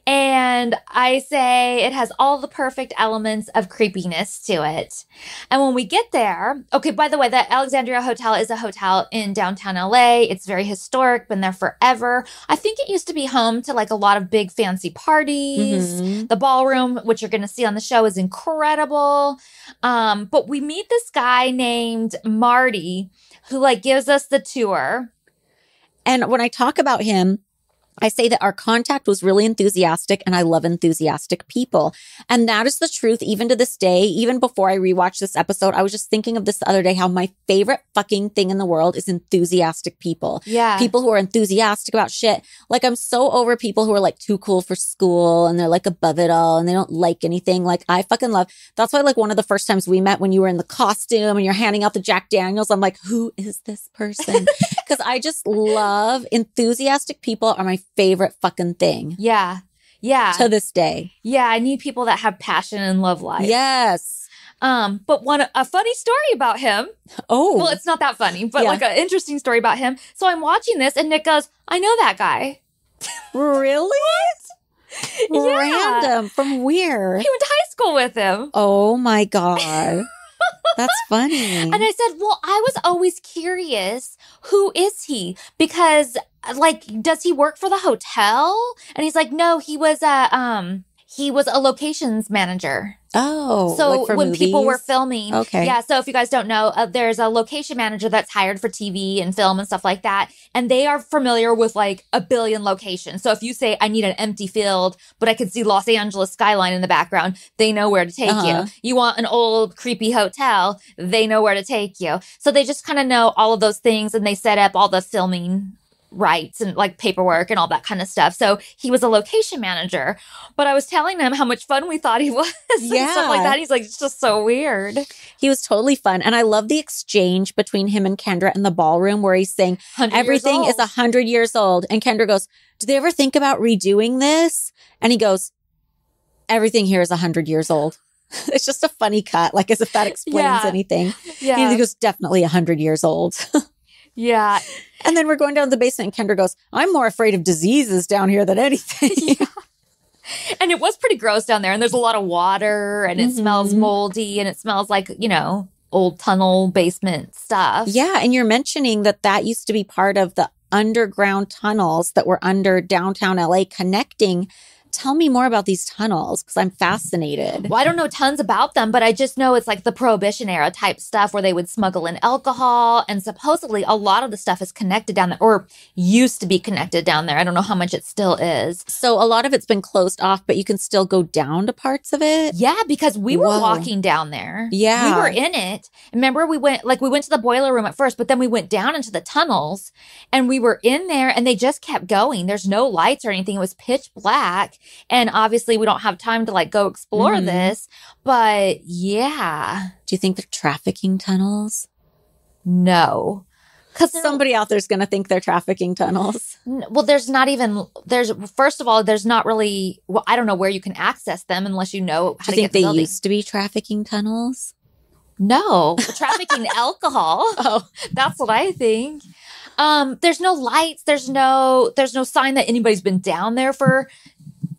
And I say it has all the perfect elements of creepiness to it. And when we get there, okay, by the way, the Alexandria Hotel is a hotel in downtown LA. It's very historic, been there forever. I think it used to be home to like a lot of big fancy parties. Mm-hmm. The ballroom, which you're going to see on the show, is incredible. But we meet this guy named Marty who like gives us the tour. And when I talk about him, I say that our contact was really enthusiastic and I love enthusiastic people. And that is the truth even to this day. Even before I rewatched this episode, I was just thinking of this the other day, how my favorite fucking thing in the world is enthusiastic people. Yeah. People who are enthusiastic about shit. Like I'm so over people who are like too cool for school and they're like above it all and they don't like anything. Like I fucking love. That's why like one of the first times we met when you were in the costume and you're handing out the Jack Daniels, I'm like, who is this person? Because I just love enthusiastic people are my favorite fucking thing. Yeah. Yeah. To this day. Yeah. I need people that have passion and love life. Yes. But a funny story about him. Oh. Well, it's not that funny, but like an interesting story about him. So I'm watching this and Nick goes, I know that guy. Really? Yeah. Random. From where? He went to high school with him. Oh my God. That's funny. And I said, well, I was always curious, who is he? Because like, does he work for the hotel? And he's like, no, he was a locations manager. Oh, so like for when movies? People were filming. Okay. Yeah. So if you guys don't know, there's a location manager that's hired for TV and film and stuff like that. And they are familiar with like a billion locations. So if you say, I need an empty field, but I can see Los Angeles skyline in the background, they know where to take you. You want an old creepy hotel, they know where to take you. So they just kind of know all of those things and they set up all the filming rights and like paperwork and all that kind of stuff. So he was a location manager, but I was telling him how much fun we thought he was and stuff like that. He's like, it's just so weird. He was totally fun. And I love the exchange between him and Kendra in the ballroom where he's saying everything is 100 years old. And Kendra goes, do they ever think about redoing this? And he goes, everything here is 100 years old. It's just a funny cut, like as if that explains anything. Yeah. He goes, definitely 100 years old. Yeah. And then we're going down to the basement and Kendra goes, I'm more afraid of diseases down here than anything. Yeah. And it was pretty gross down there. And there's a lot of water and it smells moldy and it smells like, you know, old tunnel basement stuff. Yeah. And you're mentioning that used to be part of the underground tunnels that were under downtown LA connecting. Tell me more about these tunnels because I'm fascinated. Well, I don't know tons about them, but I just know it's like the Prohibition era type stuff where they would smuggle in alcohol. And supposedly a lot of the stuff is connected down there or used to be connected down there. I don't know how much it still is. So a lot of it's been closed off, but you can still go down to parts of it? Yeah, because we were walking down there. Yeah. We were in it. Remember, we went to the boiler room at first, but then we went down into the tunnels and we were in there and they just kept going. There's no lights or anything. It was pitch black. And obviously we don't have time to like go explore this, but yeah. Do you think they're trafficking tunnels? No. Because somebody out there's going to think they're trafficking tunnels. Well, first of all, there's not really, well, I don't know where you can access them unless you know how to get the building. Do you think they used to be trafficking tunnels? No, trafficking alcohol. Oh, that's what I think. There's no lights. There's no sign that anybody's been down there for,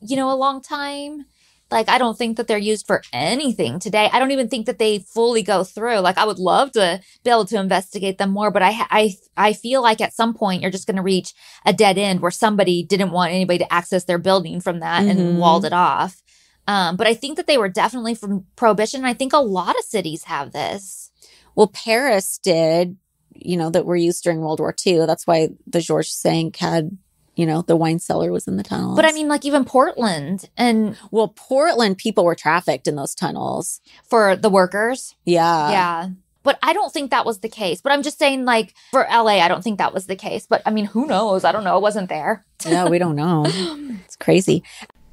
a long time. Like, I don't think that they're used for anything today. I don't even think that they fully go through. Like, I would love to be able to investigate them more, but I feel like at some point you're just going to reach a dead end where somebody didn't want anybody to access their building from that and walled it off. But I think that they were definitely from Prohibition. And I think a lot of cities have this. Well, Paris did, that were used during World War II. That's why the Georges Cinq had, the wine cellar was in the tunnels. But I mean, like even Portland and... Well, Portland, people were trafficked in those tunnels. For the workers? Yeah. Yeah. But I don't think that was the case. But I'm just saying, like, for LA, I don't think that was the case. But I mean, who knows? I don't know. It wasn't there. Yeah, we don't know. It's crazy.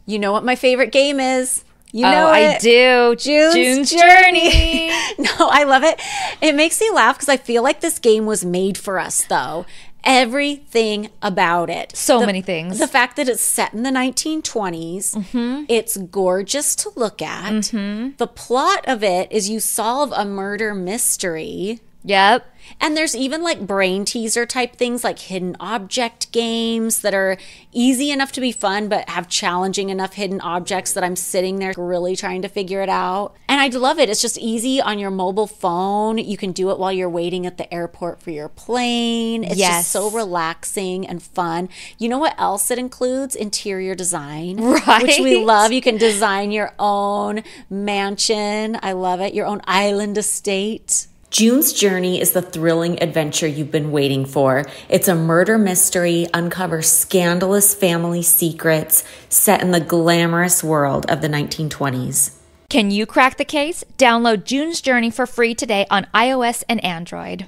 You know what my favorite game is? You know I do. June's Journey. No, I love it. It makes me laugh because I feel like this game was made for us, though. Everything about it. So many things. The fact that it's set in the 1920s. It's gorgeous to look at. The plot of it is you solve a murder mystery. Yep. And there's even like brain teaser type things like hidden object games that are easy enough to be fun, but have challenging enough hidden objects that I'm sitting there really trying to figure it out. And I love it. It's just easy on your mobile phone. You can do it while you're waiting at the airport for your plane. It's just so relaxing and fun. You know what else it includes? Interior design, right? Which we love. You can design your own mansion. I love it. Your own island estate. June's Journey is the thrilling adventure you've been waiting for. It's a murder mystery, uncovers scandalous family secrets set in the glamorous world of the 1920s. Can you crack the case? Download June's Journey for free today on iOS and Android.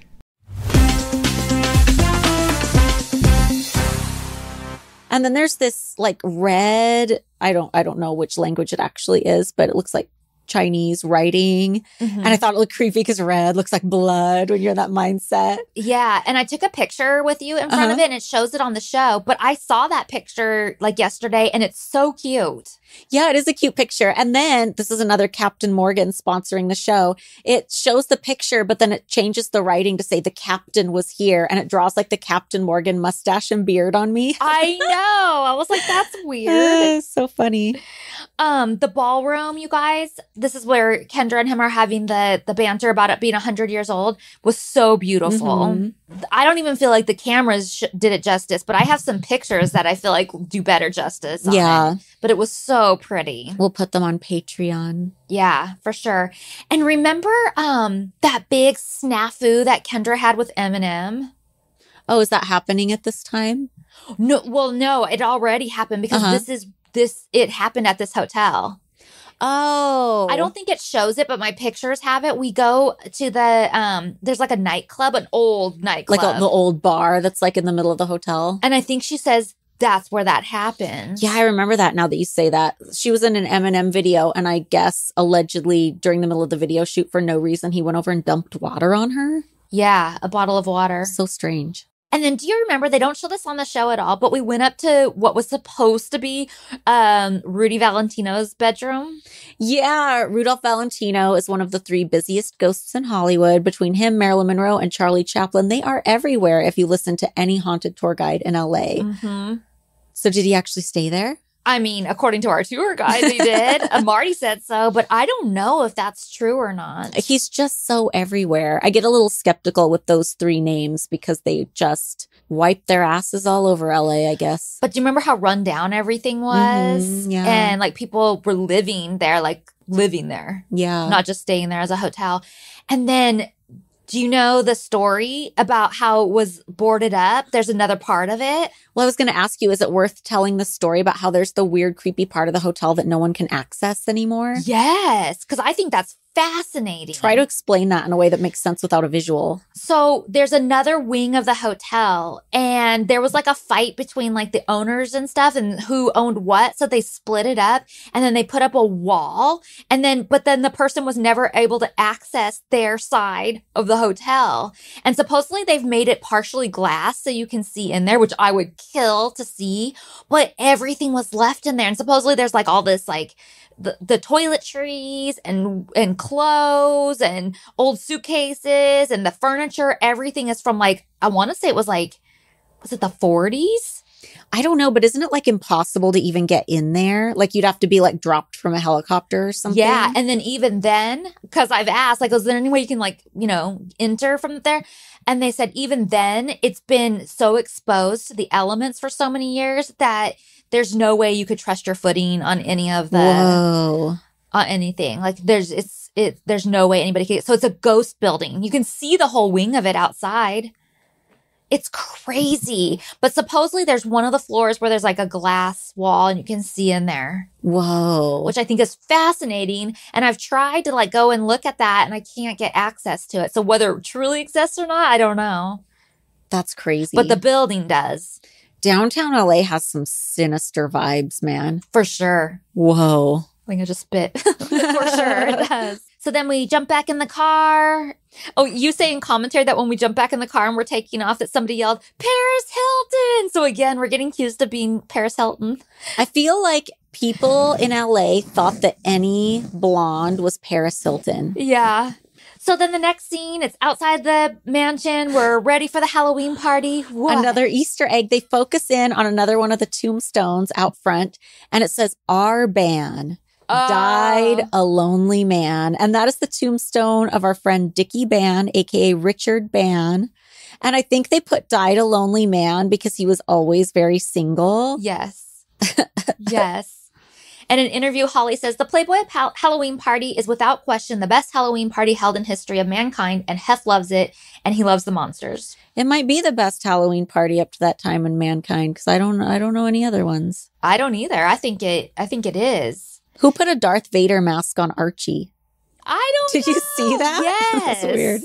And then there's this like red, I don't know which language it actually is, but it looks like Chinese writing. And I thought it looked creepy because red looks like blood when you're in that mindset. Yeah. And I took a picture with you in front of it and it shows it on the show. But I saw that picture like yesterday and it's so cute. Yeah, it is a cute picture. And then this is another Captain Morgan sponsoring the show. It shows the picture, but then it changes the writing to say the captain was here. And it draws like the Captain Morgan mustache and beard on me. I know. I was like, that's weird. So funny. The ballroom, you guys, this is where Kendra and him are having the banter about it being 100 years old, was so beautiful. I don't even feel like the cameras did it justice, but I have some pictures that I feel like do better justice on it. But it was so pretty. We'll put them on Patreon. Yeah, for sure. And remember that big snafu that Kendra had with Eminem? Oh, is that happening at this time? No, well, no, it already happened because it happened at this hotel. Oh. I don't think it shows it, but my pictures have it. We go to the, there's like a nightclub, an old nightclub. Like the old bar that's like in the middle of the hotel. And I think she says that's where that happened. Yeah, I remember that now that you say that. She was in an Eminem video and I guess allegedly during the middle of the video shoot for no reason, he went over and dumped water on her. Yeah, a bottle of water. So strange. And then do you remember, they don't show this on the show at all, but we went up to what was supposed to be Rudy Valentino's bedroom? Yeah, Rudolph Valentino is one of the 3 busiest ghosts in Hollywood. Between him, Marilyn Monroe, and Charlie Chaplin, they are everywhere if you listen to any haunted tour guide in LA. So did he actually stay there? I mean, according to our tour guide, he did. Marty said so, but I don't know if that's true or not. He's just so everywhere. I get a little skeptical with those 3 names because they just wipe their asses all over LA, I guess. But do you remember how run down everything was? Yeah. And like people were living there, Yeah. Not just staying there as a hotel. And then do you know the story about how it was boarded up? There's another part of it. Well, I was going to ask you, is it worth telling the story about how there's the weird, creepy part of the hotel that no one can access anymore? Yes, because I think that's fascinating. Try to explain that in a way that makes sense without a visual. So there's another wing of the hotel, and there was like a fight between like the owners and stuff and who owned what. So they split it up, and then they put up a wall, but then the person was never able to access their side of the hotel. And supposedly they've made it partially glass so you can see in there, which I would kill to see, but everything was left in there. And supposedly there's like all this like the toiletries and clothes and old suitcases and the furniture. Everything is from like, I want to say it was like, was it the 40s? I don't know, but isn't it like impossible to even get in there? Like you'd have to be like dropped from a helicopter or something. Yeah. And then even then, because I've asked, like, is there any way you can like, enter from there? And they said even then it's been so exposed to the elements for so many years that there's no way you could trust your footing on any of the, on anything. Like there's no way anybody can. So it's a ghost building. You can see the whole wing of it outside. It's crazy. But supposedly there's one of the floors where there's like a glass wall and you can see in there. Whoa. Which I think is fascinating. And I've tried to like go and look at that and I can't get access to it. So whether it truly exists or not, I don't know. That's crazy. But the building does. Downtown LA has some sinister vibes, man. For sure. Whoa. I think I just spit. For sure it does. So then we jump back in the car. Oh, you say in commentary that when we jump back in the car and we're taking off that somebody yelled, Paris Hilton. So again, we're getting accused of being Paris Hilton. I feel like people in LA thought that any blonde was Paris Hilton. Yeah. So then the next scene, it's outside the mansion. We're ready for the Halloween party. What? Another Easter egg. They focus in on another one of the tombstones out front, and it says, "Our Ban died a lonely man." And that is the tombstone of our friend Dickie Ban, aka Richard Ban. And I think they put died a lonely man because he was always very single. Yes. Yes. In an interview, Holly says, the Playboy Halloween party is without question the best Halloween party held in history of mankind, and Hef loves it, and he loves the monsters. It might be the best Halloween party up to that time in mankind, because I don't know any other ones. I don't either. I think it is. Who put a Darth Vader mask on Archie? I don't know. Did you see that? Yes. That's weird.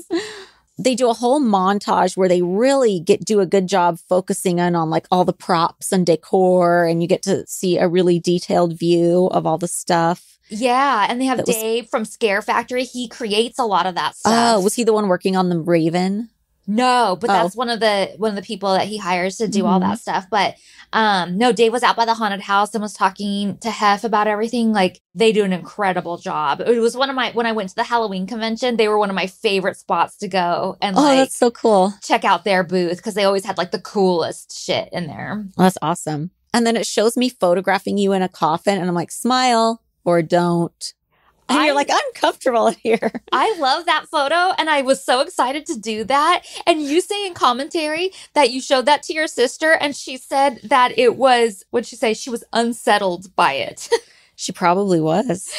They do a whole montage where they really do a good job focusing in on like all the props and decor, and you get to see a really detailed view of all the stuff. Yeah, and they have Dave from Scare Factory. He creates a lot of that stuff. Oh, was he the one working on the Raven? No, but that's one of the people that he hires to do all that stuff. But no, Dave was out by the haunted house and was talking to Hef about everything. Like, they do an incredible job. It was when I went to the Halloween convention, they were one of my favorite spots to go and that's so cool. Check out their booth, because they always had like the coolest shit in there. Well, that's awesome. And then it shows me photographing you in a coffin, and I'm like, smile or don't. And you're like, I'm comfortable in here. I love that photo. And I was so excited to do that. And you say in commentary that you showed that to your sister. And she said that it was, what'd she say? She was unsettled by it. She probably was.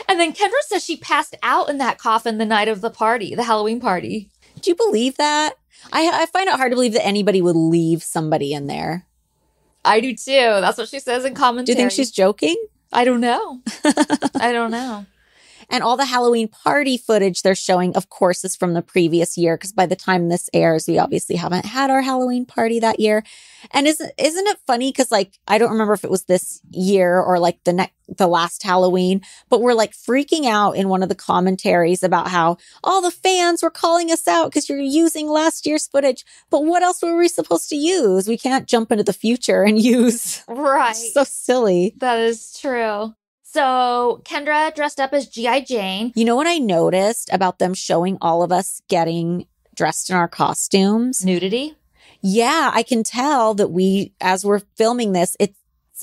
And then Kendra says she passed out in that coffin the night of the party, the Halloween party. Do you believe that? I find it hard to believe that anybody would leave somebody in there. I do too. That's what she says in commentary. Do you think she's joking? I don't know. I don't know. And all the Halloween party footage they're showing, of course, is from the previous year, because by the time this airs, we obviously haven't had our Halloween party that year. And isn't it funny? Because like, I don't remember if it was this year or like the last Halloween, but we're like freaking out in one of the commentaries about how all the fans were calling us out because you're using last year's footage. But what else were we supposed to use? We can't jump into the future and use. Right. So silly. That is true. So Kendra dressed up as G.I. Jane. You know what I noticed about them showing all of us getting dressed in our costumes? Nudity? Yeah, I can tell that as we're filming this, it's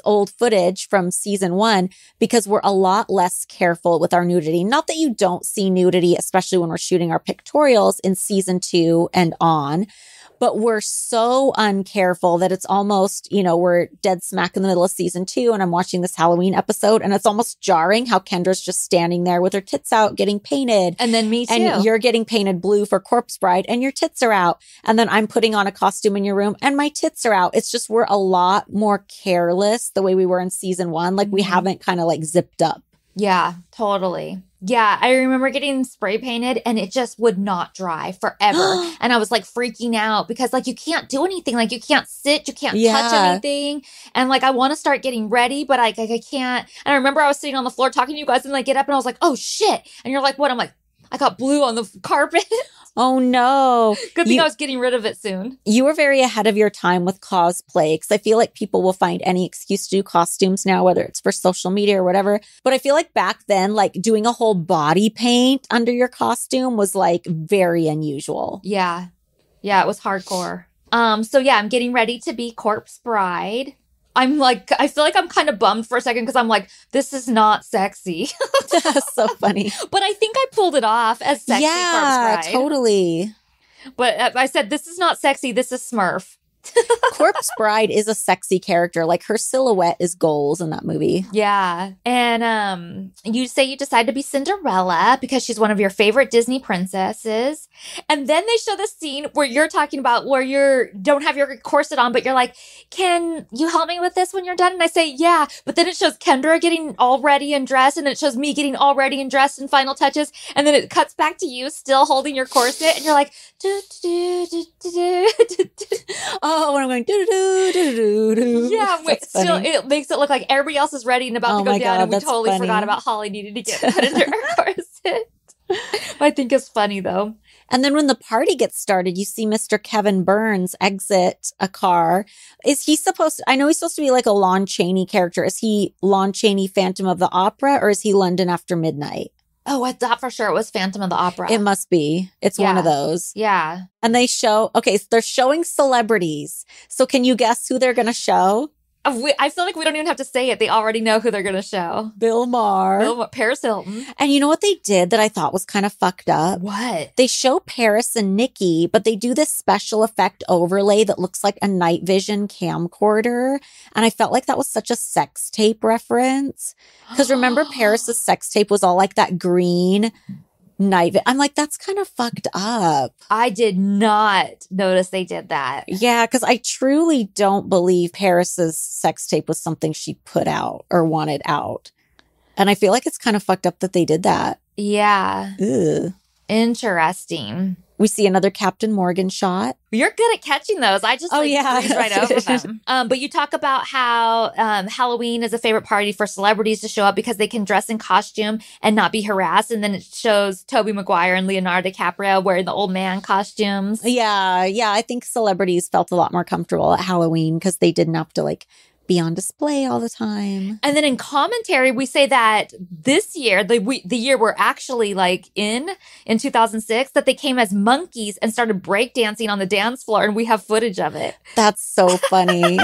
old footage from season 1, because we're a lot less careful with our nudity. Not that you don't see nudity, especially when we're shooting our pictorials in season 2 and on, but we're so uncareful that it's almost, we're dead smack in the middle of season 2 and I'm watching this Halloween episode and it's almost jarring how Kendra's just standing there with her tits out getting painted. And then me too. And you're getting painted blue for Corpse Bride and your tits are out. And then I'm putting on a costume in your room and my tits are out. It's just, we're a lot more careless the way we were in season 1. Like we haven't kind of like zipped up. Yeah, totally. Yeah, I remember getting spray painted and it just would not dry forever. And I was like freaking out because like you can't do anything. Like you can't sit, you can't touch anything. And like I want to start getting ready, but I can't. And I remember I was sitting on the floor talking to you guys and I get up and I was like, oh shit. And you're like, what? I'm like, I got blue on the carpet. Oh, no. Good thing I was getting rid of it soon. You were very ahead of your time with cosplay because I feel like people will find any excuse to do costumes now, whether it's for social media or whatever. But I feel like back then, like doing a whole body paint under your costume was like very unusual. Yeah. Yeah, it was hardcore. So yeah, I'm getting ready to be Corpse Bride. I'm like, I feel like I'm kind of bummed for a second because I'm like, this is not sexy. That's so funny. But I think I pulled it off as sexy Corpse Bride. Yeah, totally. But I said, this is not sexy. This is Smurf. Corpse Bride is a sexy character. Like her silhouette is Ghouls in that movie. Yeah. And you say you decide to be Cinderella because she's one of your favorite Disney princesses. And then they show the scene where you're talking about where you don't have your corset on, but you're like, can you help me with this when you're done? And I say, yeah. But then it shows Kendra getting all ready and dressed, and it shows me getting all ready and dressed in final touches. And then it cuts back to you still holding your corset, and you're like, oh, when I'm going do. Yeah, still it makes it look like everybody else is ready and about to go down, and we totally forgot about Holly needing to get put into her corset. I think it's funny though. And then when the party gets started, you see Mr. Kevin Burns exit a car. Is he supposed to, I know he's supposed to be like a Lon Chaney character. Is he Lon Chaney Phantom of the Opera, or is he London After Midnight? Oh, I thought for sure it was Phantom of the Opera. It must be. It's one of those. Yeah. And they show, okay, so they're showing celebrities. So can you guess who they're going to show? I feel like we don't even have to say it. They already know who they're going to show. Bill Maher. Paris Hilton. And you know what they did that I thought was kind of fucked up? What? They show Paris and Nikki, but they do this special effect overlay that looks like a night vision camcorder. And I felt like that was such a sex tape reference. Because remember, Paris's sex tape was all like that green night. I'm like, that's kind of fucked up. I did not notice they did that. Yeah, because I truly don't believe Paris's sex tape was something she put out or wanted out. And I feel like it's kind of fucked up that they did that. Yeah. Ugh. Interesting. We see another Captain Morgan shot. You're good at catching those. I just breeze right over them. But you talk about how Halloween is a favorite party for celebrities to show up because they can dress in costume and not be harassed. And then it shows Tobey Maguire and Leonardo DiCaprio wearing the old man costumes. Yeah. I think celebrities felt a lot more comfortable at Halloween because they didn't have to like be on display all the time. And then in commentary, we say that this year, the year we're actually like in 2006, that they came as monkeys and started breakdancing on the dance floor, and we have footage of it. That's so funny.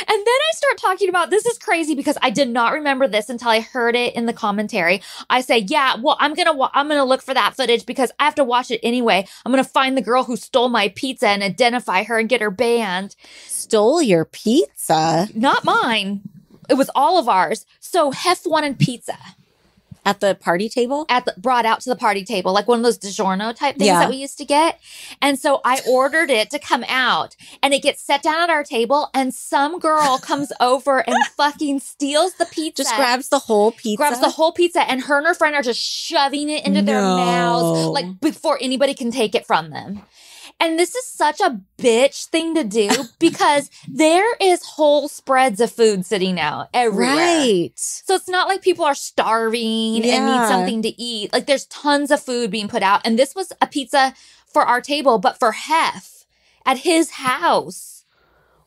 And then I start talking about, this is crazy because I did not remember this until I heard it in the commentary. I say, yeah, well, I'm going to look for that footage because I have to watch it anyway. I'm going to find the girl who stole my pizza and identify her and get her banned. Stole your pizza? Not mine. It was all of ours. So Hef wanted pizza. At the party table? Brought out to the party table, like one of those DiGiorno type things that we used to get. And so I ordered it to come out, and it gets set down at our table, and some girl comes over and fucking steals the pizza. Just grabs the whole pizza? Grabs the whole pizza, and her and her friend are just shoving it into their mouths, like before anybody can take it from them. And this is such a bitch thing to do because there is whole spreads of food sitting out everywhere. Right. So it's not like people are starving and need something to eat. Like there's tons of food being put out. And this was a pizza for our table, but for Hef at his house.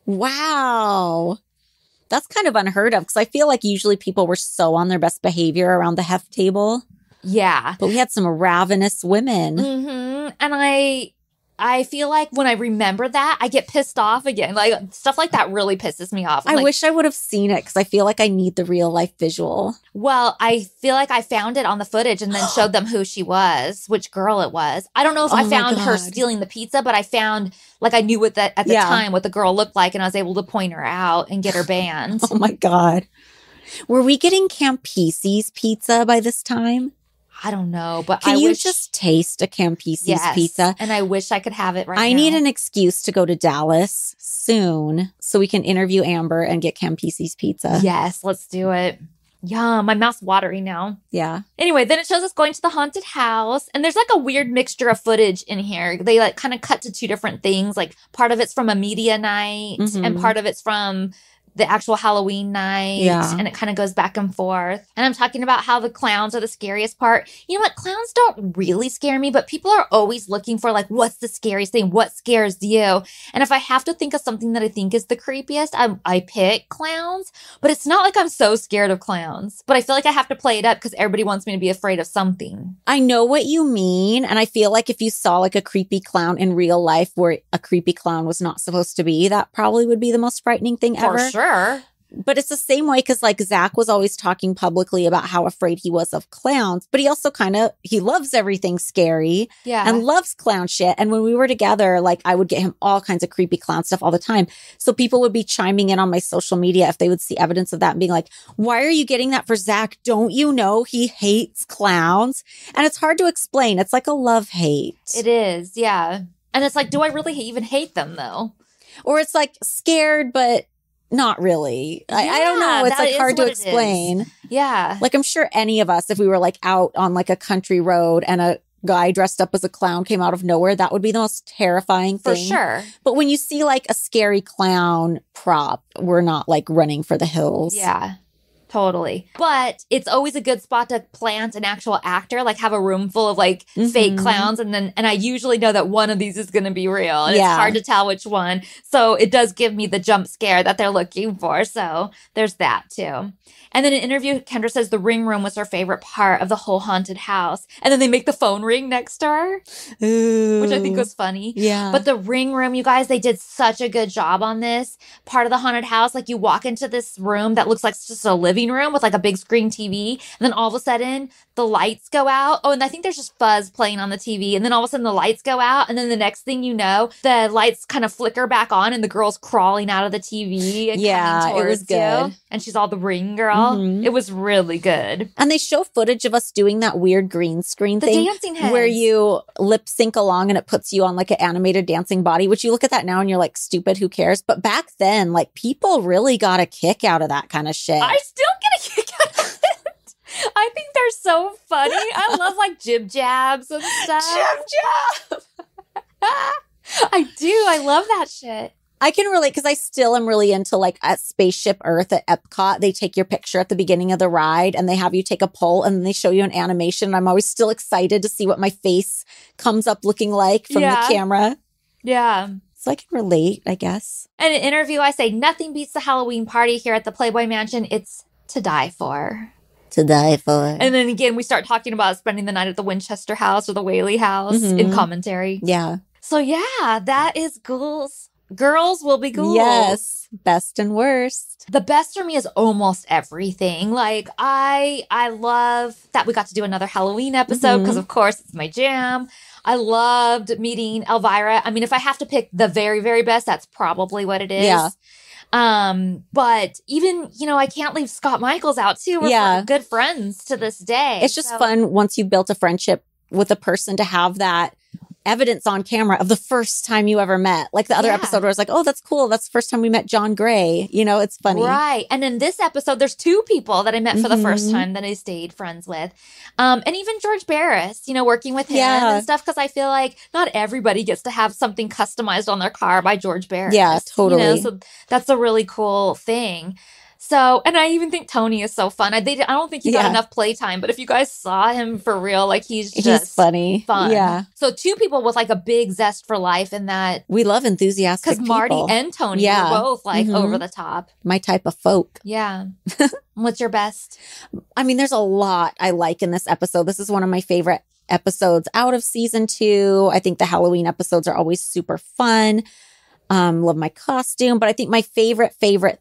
Wow. That's kind of unheard of because I feel like usually people were so on their best behavior around the Hef table. Yeah. But we had some ravenous women. Mm-hmm. And I feel like when I remember that, I get pissed off again. Like stuff like that really pisses me off. I wish I would have seen it because I feel like I need the real life visual. Well, I feel like I found it on the footage and then showed them who she was, which girl it was. I don't know if I found her stealing the pizza, but I found, like I knew what at the time what the girl looked like, and I was able to point her out and get her banned. Oh my God. Were we getting Campisi's pizza by this time? I don't know, but Can you just taste a Campisi's pizza? And I wish I could have it right now. I need an excuse to go to Dallas soon so we can interview Amber and get Campisi's pizza. Yes, let's do it. Yum, my mouth's watering now. Yeah. Anyway, then it shows us going to the haunted house. And there's like a weird mixture of footage in here. They like kind of cut to two different things. Like part of it's from a media night and part of it's from the actual Halloween night. Yeah. And it kind of goes back and forth. And I'm talking about how the clowns are the scariest part. You know what? Clowns don't really scare me, but people are always looking for like, what's the scariest thing? What scares you? And if I have to think of something that I think is the creepiest, I pick clowns. But it's not like I'm so scared of clowns. But I feel like I have to play it up because everybody wants me to be afraid of something. I know what you mean. And I feel like if you saw like a creepy clown in real life where a creepy clown was not supposed to be, that probably would be the most frightening thing ever. For sure. But it's the same way because like Zach was always talking publicly about how afraid he was of clowns, but he also he loves everything scary and loves clown shit. And when we were together, like I would get him all kinds of creepy clown stuff all the time. So people would be chiming in on my social media if they would see evidence of that and being like, why are you getting that for Zach? Don't you know he hates clowns? And it's hard to explain. It's like a love-hate. It is, yeah. And it's like, do I really even hate them though? Or it's like scared, but not really. I don't know. It's like hard to explain. Yeah. Like I'm sure any of us, if we were like out on like a country road and a guy dressed up as a clown came out of nowhere, that would be the most terrifying thing. For sure. But when you see like a scary clown prop, we're not like running for the hills. Yeah. Totally. But it's always a good spot to plant an actual actor, like have a room full of like fake clowns. And I usually know that one of these is going to be real. And it's hard to tell which one. So it does give me the jump scare that they're looking for. So there's that too. And then in an interview, Kendra says the ring room was her favorite part of the whole haunted house. And then they make the phone ring next to her, which I think was funny. Yeah. But the ring room, you guys, they did such a good job on this part of the haunted house. Like you walk into this room that looks like just a living room with like a big screen TV. And then all of a sudden the lights go out. Oh, and I think there's just fuzz playing on the TV. And then all of a sudden the lights go out. And then the next thing you know, the lights kind of flicker back on and the girl's crawling out of the TV and coming towards it was good. you. And she's all the ring girl. It was really good. And they show footage of us doing that weird green screen thing. The dancing heads. Where you lip sync along and it puts you on like an animated dancing body, which you look at that now and you're like, stupid, who cares? But back then, like people really got a kick out of that kind of shit. I still get a kick out of it. I think they're so funny. I love like jib jabs and stuff. Jib jab! I do. I love that shit. I can relate because I still am really into like at Spaceship Earth at Epcot. They take your picture at the beginning of the ride and they have you take a poll and then they show you an animation. I'm always still excited to see what my face comes up looking like from the camera. Yeah. So I can relate, I guess. In an interview, I say nothing beats the Halloween party here at the Playboy Mansion. It's to die for. To die for. And then again, we start talking about spending the night at the Winchester house or the Whaley house in commentary. Yeah. So yeah, that is Ghouls. Girls will be ghouls. Yes. Best and worst. The best for me is almost everything. Like I love that we got to do another Halloween episode because of course it's my jam. I loved meeting Elvira. I mean, if I have to pick the very, very best, that's probably what it is. Yeah. But even, I can't leave Scott Michaels out too. We're good friends to this day. It's just fun once you've built a friendship with a person to have that evidence on camera of the first time you ever met. Like the other episode where I was like, oh, that's cool. That's the first time we met John Gray. It's funny. Right. And in this episode, there's two people that I met for the first time that I stayed friends with. And even George Barris, working with him and stuff. Because I feel like not everybody gets to have something customized on their car by George Barris. Yeah, totally. So that's a really cool thing. So, and I even think Tony is so fun. I don't think he got enough playtime, but if you guys saw him for real, like he's funny. Fun. Yeah. So two people with like a big zest for life in that. We love enthusiastic people. Because Marty and Tony were both like over the top. My type of folk. Yeah. What's your best? I mean, there's a lot I like in this episode. This is one of my favorite episodes out of season 2. I think the Halloween episodes are always super fun. Love my costume, but I think my favorite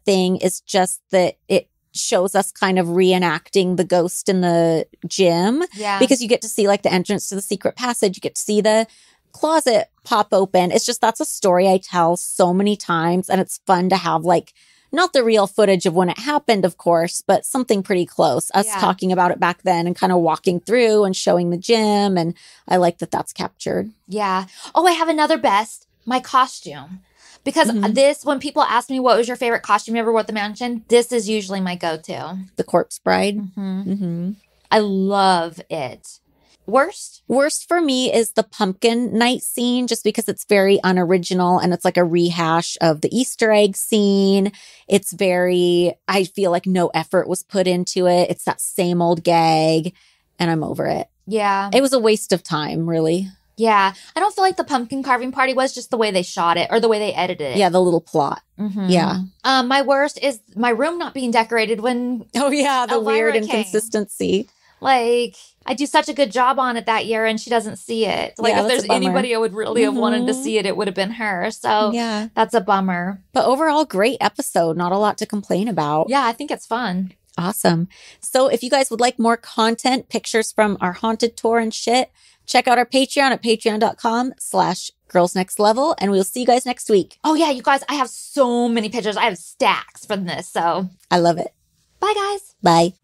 thing is just that it shows us kind of reenacting the ghost in the gym. Yeah. Because you get to see like the entrance to the secret passage. You get to see the closet pop open. It's just, that's a story I tell so many times. And it's fun to have like Not the real footage of when it happened, of course, but something pretty close. Us talking about it back then and kind of walking through and showing the gym. And I like that that's captured. Yeah. Oh, I have another best. My costume. Because this, when people ask me what was your favorite costume you ever wore at the mansion, this is usually my go-to. The Corpse Bride. I love it. Worst? Worst for me is the pumpkin night scene, just because it's very unoriginal and it's like a rehash of the Easter egg scene. It's very, I feel like no effort was put into it. It's that same old gag and I'm over it. Yeah. It was a waste of time, really. Yeah. I don't feel like the pumpkin carving party was, just the way they shot it or the way they edited it. Yeah, the little plot. Yeah. My worst is my room not being decorated when Oh yeah, the Elvira weird came. inconsistency. Like, I do such a good job on it that year and she doesn't see it. Like, if there's anybody I would really have wanted to see it, it would have been her. So yeah, that's a bummer. But overall, great episode. Not a lot to complain about. Yeah, I think it's fun. Awesome. So if you guys would like more content, pictures from our haunted tour and shit, check out our Patreon at patreon.com/girlsnextlevel. And we'll see you guys next week. Oh yeah, you guys, I have so many pictures. I have stacks from this. So I love it. Bye, guys. Bye.